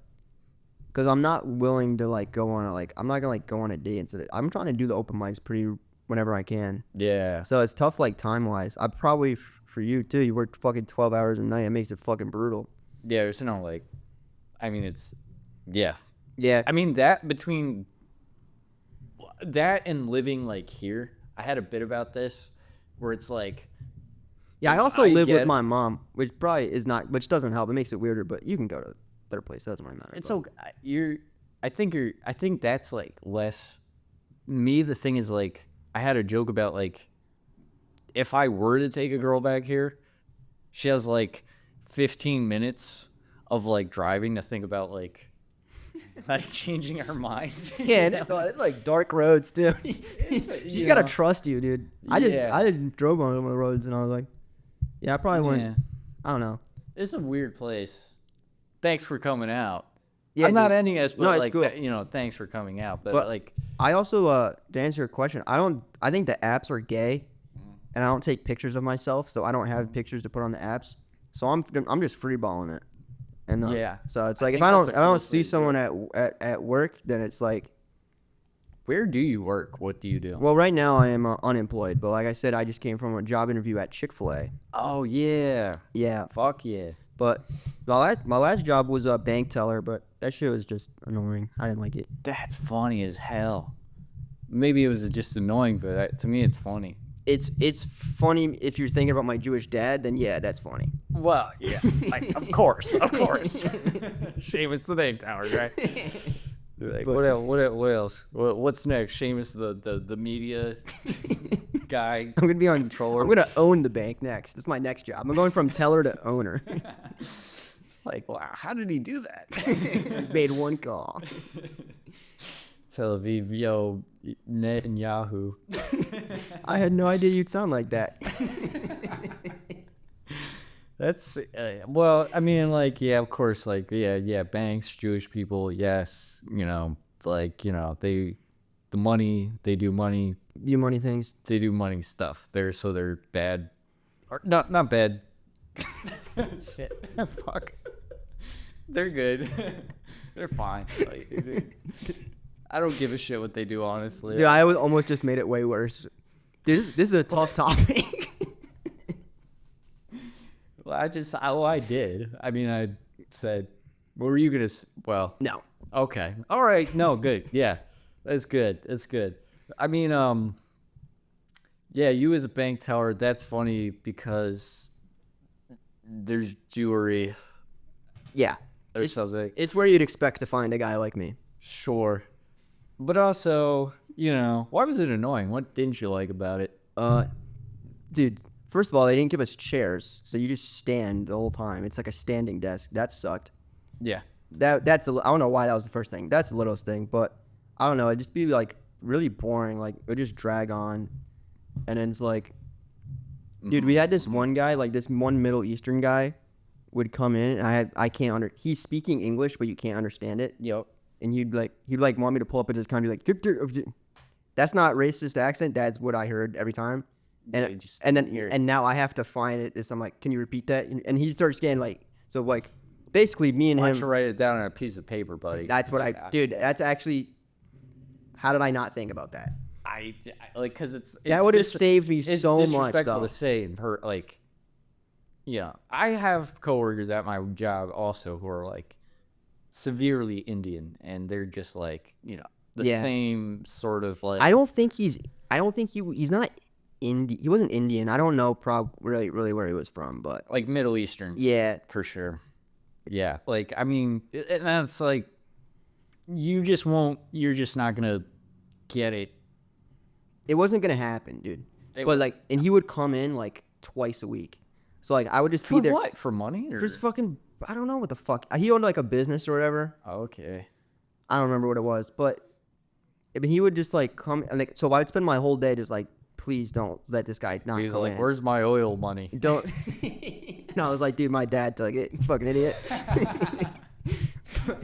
I'm not willing to like go on I'm not gonna like go on a date instead. I'm trying to do the open mics whenever I can. Yeah. So it's tough like time wise. I probably for you too. You work fucking 12 hours a night. It makes it fucking brutal. Yeah, there's no, like, I mean, it's, yeah. Yeah. I mean, that between that and living, like, here, I had a bit about this where it's like, Yeah, I if also I live with get- my mom, which probably is not, which doesn't help. It makes it weirder, but you can go to their place. It doesn't really matter. it's but- okay. I think that's, like, less, me, the thing is, like, I had a joke about, like, if I were to take a girl back here, she has, like, 15 minutes of, like, driving to think about, like changing her mind. Yeah, it's like dark roads too. She's You gotta know. trust you, dude. Yeah. I just drove on some of the roads and I was like, yeah, I probably wouldn't. Yeah. I don't know. It's a weird place. Thanks for coming out. Yeah, I'm not dude. ending this, but No, it's like, cool. thanks for coming out. But, But- like, I also to answer your question, I think the apps are gay, and I don't take pictures of myself, so I don't have pictures to put on the apps. So I'm just freeballing it. And Yeah. so it's I like if think I that's don't the I don't coolest way see to do someone at work, then it's like, where do you work? What do you do? well, right now I am unemployed, but like I said, I just came from a job interview at Chick-fil-A. Oh, yeah. Yeah, Fuck yeah. but my last job was a bank teller, but that shit was just annoying. I didn't like it. That's funny as hell. Maybe it was just annoying, but to me, it's funny. It's funny if you're thinking about my Jewish dad, then yeah, that's funny. Well, yeah. Like, of course. Seamus the Bank Tower, right? Like, what else? What's next? Seamus the media guy. I'm gonna be on controller. I'm gonna own the bank next. This is my next job. I'm going from teller to owner. It's like, wow, how did he do that? Made one call. Tel Aviv, yo, Netanyahu. I had no idea you'd sound like that. That's well, I mean, like, yeah, of course, like, yeah, banks, Jewish people, yes, it's like, the money, they do money, You money things. they do money stuff. They're bad, or not bad. Shit, fuck. They're good. They're fine. Like, I don't give a shit what they do, honestly. Dude, I almost just made it way worse. This is a tough topic. Well, I did. I mean, I said, what were you gonna? Well, No. okay, all right, no, good, yeah, that's good. I mean, yeah, you as a bank teller, that's funny because there's jewelry. Yeah. There's something. It's where you'd expect to find a guy like me. Sure, but also, why was it annoying? What didn't you like about it? Dude, first of all, they didn't give us chairs, so you just stand the whole time. It's like a standing desk. That sucked. Yeah, I don't know why that was the first thing. That's the littlest thing, but I don't know. It'd just be like really boring. Like it would just drag on, and then it's like, dude, we had this one guy, like this one Middle Eastern guy, would come in, and I can't he's speaking English, but you can't understand it. Yep. And he'd want me to pull up in his country, like, that's not racist accent. That's what I heard every time. And and now I have to find it. I'm like, can you repeat that? And he starts getting like, so like, basically me and Why him. don't you write it down on a piece of paper, buddy? That's what dude. That's actually. How did I not think about that? I like because it's that would have saved me it's so much. Disrespectful Though. to say in her like. Yeah, I have coworkers at my job also who are like severely Indian, and they're just like the same sort of like. I don't think he's not Indian. He wasn't Indian. I don't know really where he was from, but like Middle Eastern. Yeah, for sure. Yeah, like I mean, and that's like you just won't. You're just not gonna get it. It wasn't gonna happen, dude. But like, and he would come in like twice a week. So like, I would just be there. For what? For money? Or? For fucking, I don't know what the fuck. He owned like a business or whatever. Okay. I don't remember what it was, but I mean, he would just like come and like, so I'd spend my whole day just like, please don't let this guy not He's come like, in. where's my oil money? Don't. And I was like, dude, my dad took it. You fucking idiot.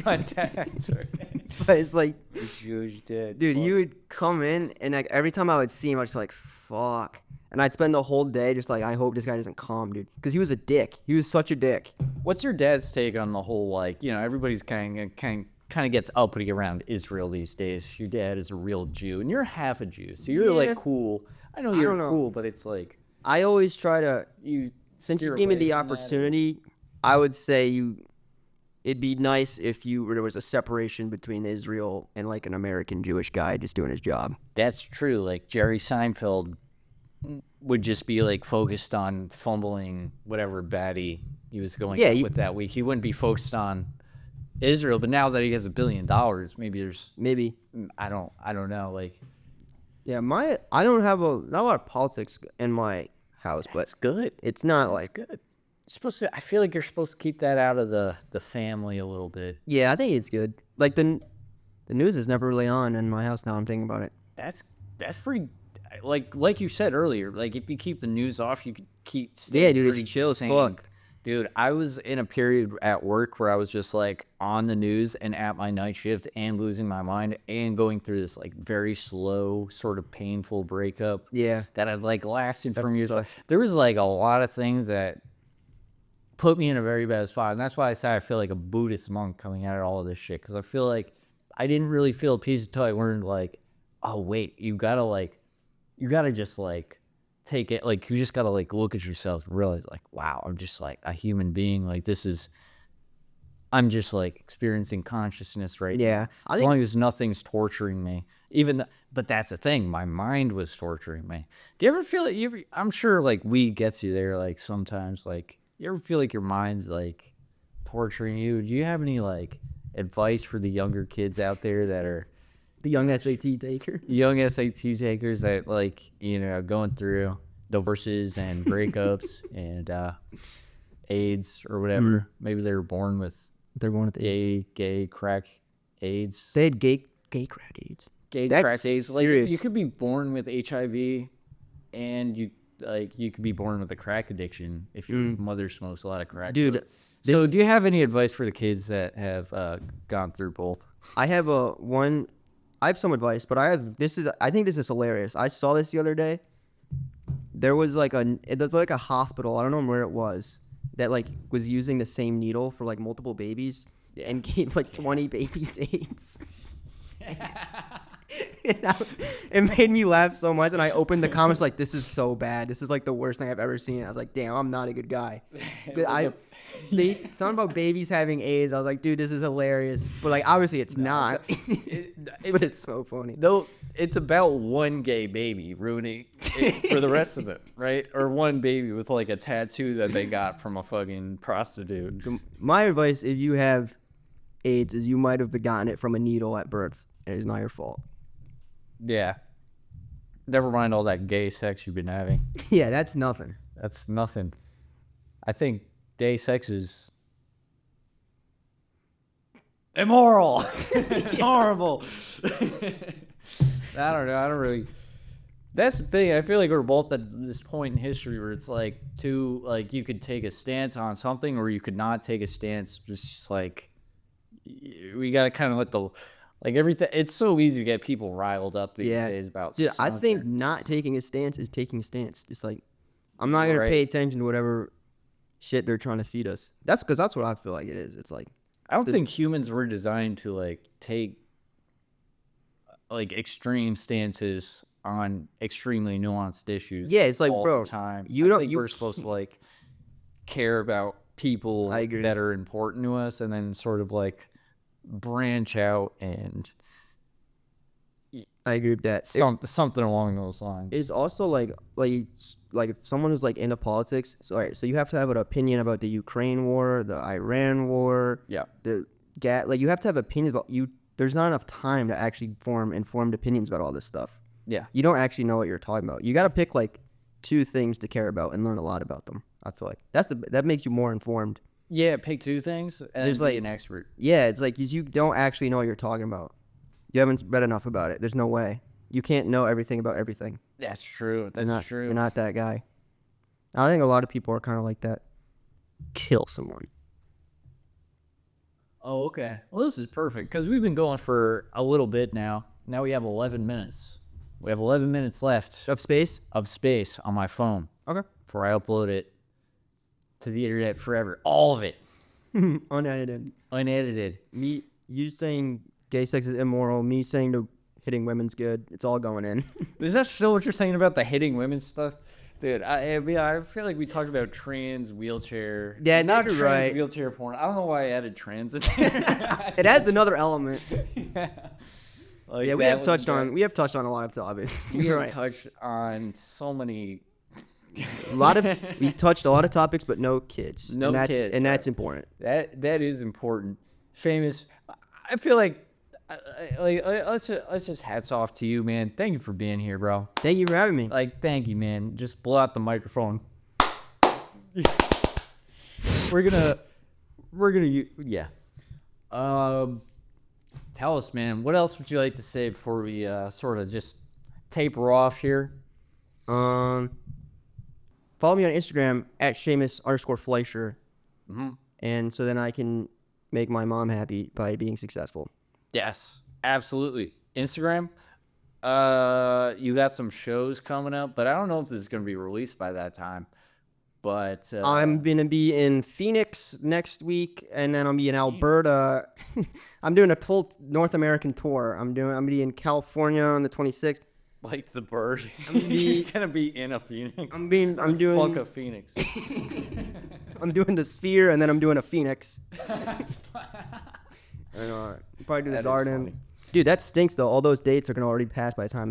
My dad took it. But it's like, Huge dad. dude, he would come in and like every time I would see him, I'd just be like, fuck. And I'd spend the whole day just like, I hope this guy doesn't come, dude. Because he was a dick. He was such a dick. What's your dad's take on the whole, like, everybody's kind of gets uppity around Israel these days. Your dad is a real Jew, and you're half a Jew, so you're like cool. I know you're cool, but it's like I always try to. Since you gave me the opportunity, I would say it'd be nice if there was a separation between Israel and like an American Jewish guy just doing his job. That's true. Like Jerry Seinfeld would just be like focused on fumbling whatever baddie he was going with that week. He wouldn't be focused on Israel. But now that he has $1 billion, maybe I don't know. Like, yeah, I don't have not a lot of politics in my house, but it's good. It's not It's like good. I feel like you're supposed to keep that out of the family a little bit. Yeah, I think it's good. Like the news is never really on in my house now. I'm thinking about it. That's pretty. Like you said earlier, like if you keep the news off, you could keep staying dude, pretty it's chill as sane. fuck. Dude, I was in a period at work where I was just like on the news and at my night shift and losing my mind and going through this like very slow, sort of painful breakup. Yeah. That had like lasted for years. sucks. There was like a lot of things that put me in a very bad spot, and that's why I say I feel like a Buddhist monk coming out of all of this shit, because I feel like I didn't really feel peace until I learned like, oh wait, you gotta just like take it, like you just gotta like look at yourself and realize like, wow, I'm just like a human being, like I'm just like experiencing consciousness right now. As long as nothing's torturing me, but that's the thing, my mind was torturing me. Do you ever feel like I'm sure like weed gets you there, like sometimes, like you ever feel like your mind's like torturing you? Do you have any like advice for the younger kids out there that are The young SAT taker. young SAT takers that like, going through divorces and breakups and AIDS or whatever. Maybe they were born with gay crack AIDS. They had gay crack AIDS. That's Crack AIDS. Like serious. you could be born with HIV, and you could be born with a crack addiction if your mother smokes a lot of crack. Dude, So do you have any advice for the kids that have gone through both? I have some advice, but I think this is hilarious. I saw this the other day. There was like a hospital, I don't know where it was, that like was using the same needle for like multiple babies and gave like 20 babies AIDS. It made me laugh so much, and I opened the comments like, this is so bad. This is like the worst thing I've ever seen. I was like, damn, I'm not a good guy. Something about babies having AIDS. I was like, dude, this is hilarious. But like, obviously it's not. But it's so funny. Though it's about one gay baby ruining it for the rest of it, right? Or one baby with like a tattoo that they got from a fucking prostitute. My advice, if you have AIDS, is you might have begotten it from a needle at birth. And it's not your fault. Yeah. Never mind all that gay sex you've been having. Yeah, that's nothing. That's nothing. I think gay sex is immoral. Horrible. I don't know. That's the thing. I feel like we're both at this point in history where it's like you could take a stance on something or you could not take a stance. It's just like we gotta kind of let the everything. It's so easy to get people riled up these days about. Dude, I think something. not taking a stance is taking a stance. Just like I'm not gonna pay attention to whatever shit they're trying to feed us. That's because that's what I feel like it is. It's like I don't think humans were designed to like take like extreme stances on extremely nuanced issues. Yeah, it's like, all bro, the time. you I don't- think you- we're supposed to like care about people I agree. that are important to us, and then sort of like branch out and I agree with that. something along those lines. It's also like if someone is like into politics. So all right, so you have to have an opinion about the Ukraine war, the Iran war, Yeah. like you have to have opinions about you. There's not enough time to actually form informed opinions about all this stuff. Yeah. You don't actually know what you're talking about. You got to pick like 2 things to care about and learn a lot about them. I feel like that makes you more informed. Yeah, pick 2 things and There's be like- an expert. Yeah, it's like you don't actually know what you're talking about. You haven't read enough about it. There's no way. You can't know everything about everything. That's true. That's true. You're not that guy. I think a lot of people are kind of like that. Kill someone. Oh, okay. Well, this is perfect because we've been going for a little bit now. Now we have 11 minutes. We have 11 minutes left Of space? of space on my phone Okay. before I upload it to the internet forever. All of it. Unedited. Unedited. You saying gay sex is immoral, me saying hitting women's good. It's all going in. Is that still what you're saying about the hitting women stuff? Dude, I mean, I feel like we talked about trans wheelchair. Yeah, not you're trans right. wheelchair porn. I don't know why I added trans in there. It adds another element. Like, Yeah, we that have was touched bad. on a lot of topics. We You're have right. touched on so many. We touched a lot of topics, but no kids. No and that's, kids, and that's right. important. That is important. Famous. I feel like let's just hats off to you, man. Thank you for being here, bro. Thank you for having me. Like, thank you, man. Just blow out the microphone. we're gonna yeah. Tell us, man. What else would you like to say before we sort of just taper off here? Follow me on Instagram at Seamus_Fleischer. And so then I can make my mom happy by being successful. Yes, absolutely. Instagram. You got some shows coming up, but I don't know if this is gonna be released by that time. But I'm gonna be in Phoenix next week, and then I'll be in Alberta. I'm doing a full North American tour. I'm gonna be in California on the 26th. like the bird. You're gonna be in a phoenix. I'm doing Fuck a phoenix. I'm doing the Sphere, and then I'm doing a Phoenix. And probably do the That is Garden. funny. Dude, that stinks though. All those dates are gonna already pass by the time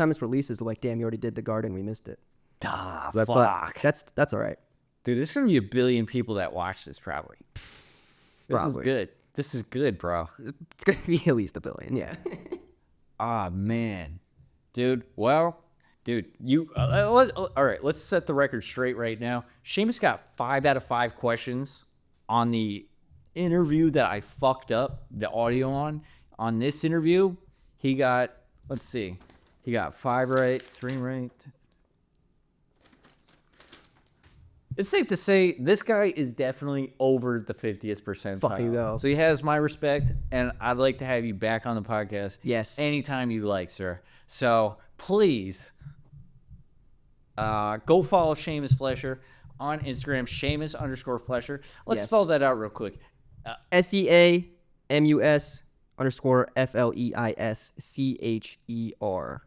this releases. They're like, damn, you already did the Garden. We missed it. Ah, But fuck. that's all right. Dude, there's gonna be a billion people that watch this probably. This is Probably. good. This is good, bro. It's gonna be at least 1 billion. Yeah. Ah, man. Dude, well, dude, you all right, let's set the record straight right now. Seamus got 5 out of 5 questions on the interview that I fucked up the audio on. On this interview, he got, let's see, he got 5 right, 3 right. It's safe to say this guy is definitely over the 50th percentile. Fucking go. So he has my respect, and I'd like to have you back on the podcast. Yes. Anytime you like, sir. So please go follow Seamus Fleischer on Instagram, Seamus_Fleischer. Let's Yes. spell that out real quick. SEAMUS_FLEISCHER.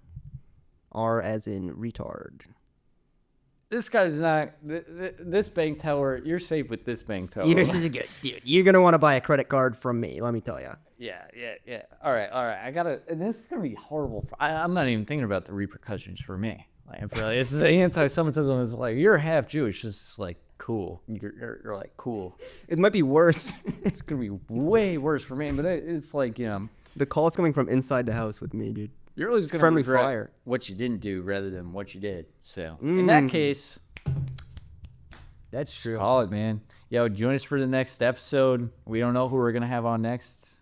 R as in retard. This guy's not, this bank teller, you're safe with this bank teller. Yours is a good dude. You're gonna want to buy a credit card from me. Let me tell you. Yeah. All right. I gotta. And this is gonna be horrible. I'm not even thinking about the repercussions for me. Like, for, it's the anti-Semitism. It's like you're half Jewish. It's like cool. You're like cool. It might be worse. It's gonna be way worse for me. But it's like The call's coming from inside the house with me, dude. you're always gonna Friendly regret fire. what you didn't do rather than what you did. So in that case, That's true. call it, man. Yo, join us for the next episode. We don't know who we're gonna have on next.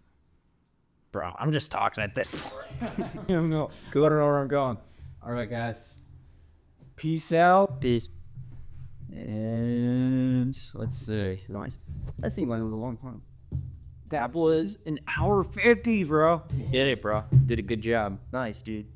Bro, I'm just talking at this point. I don't know. I don't know where I'm going. All right, guys. Peace out. Peace. And let's see. Nice. That seemed like it was a long time. That was an hour 50, bro. Did it, bro. Did a good job. Nice, dude.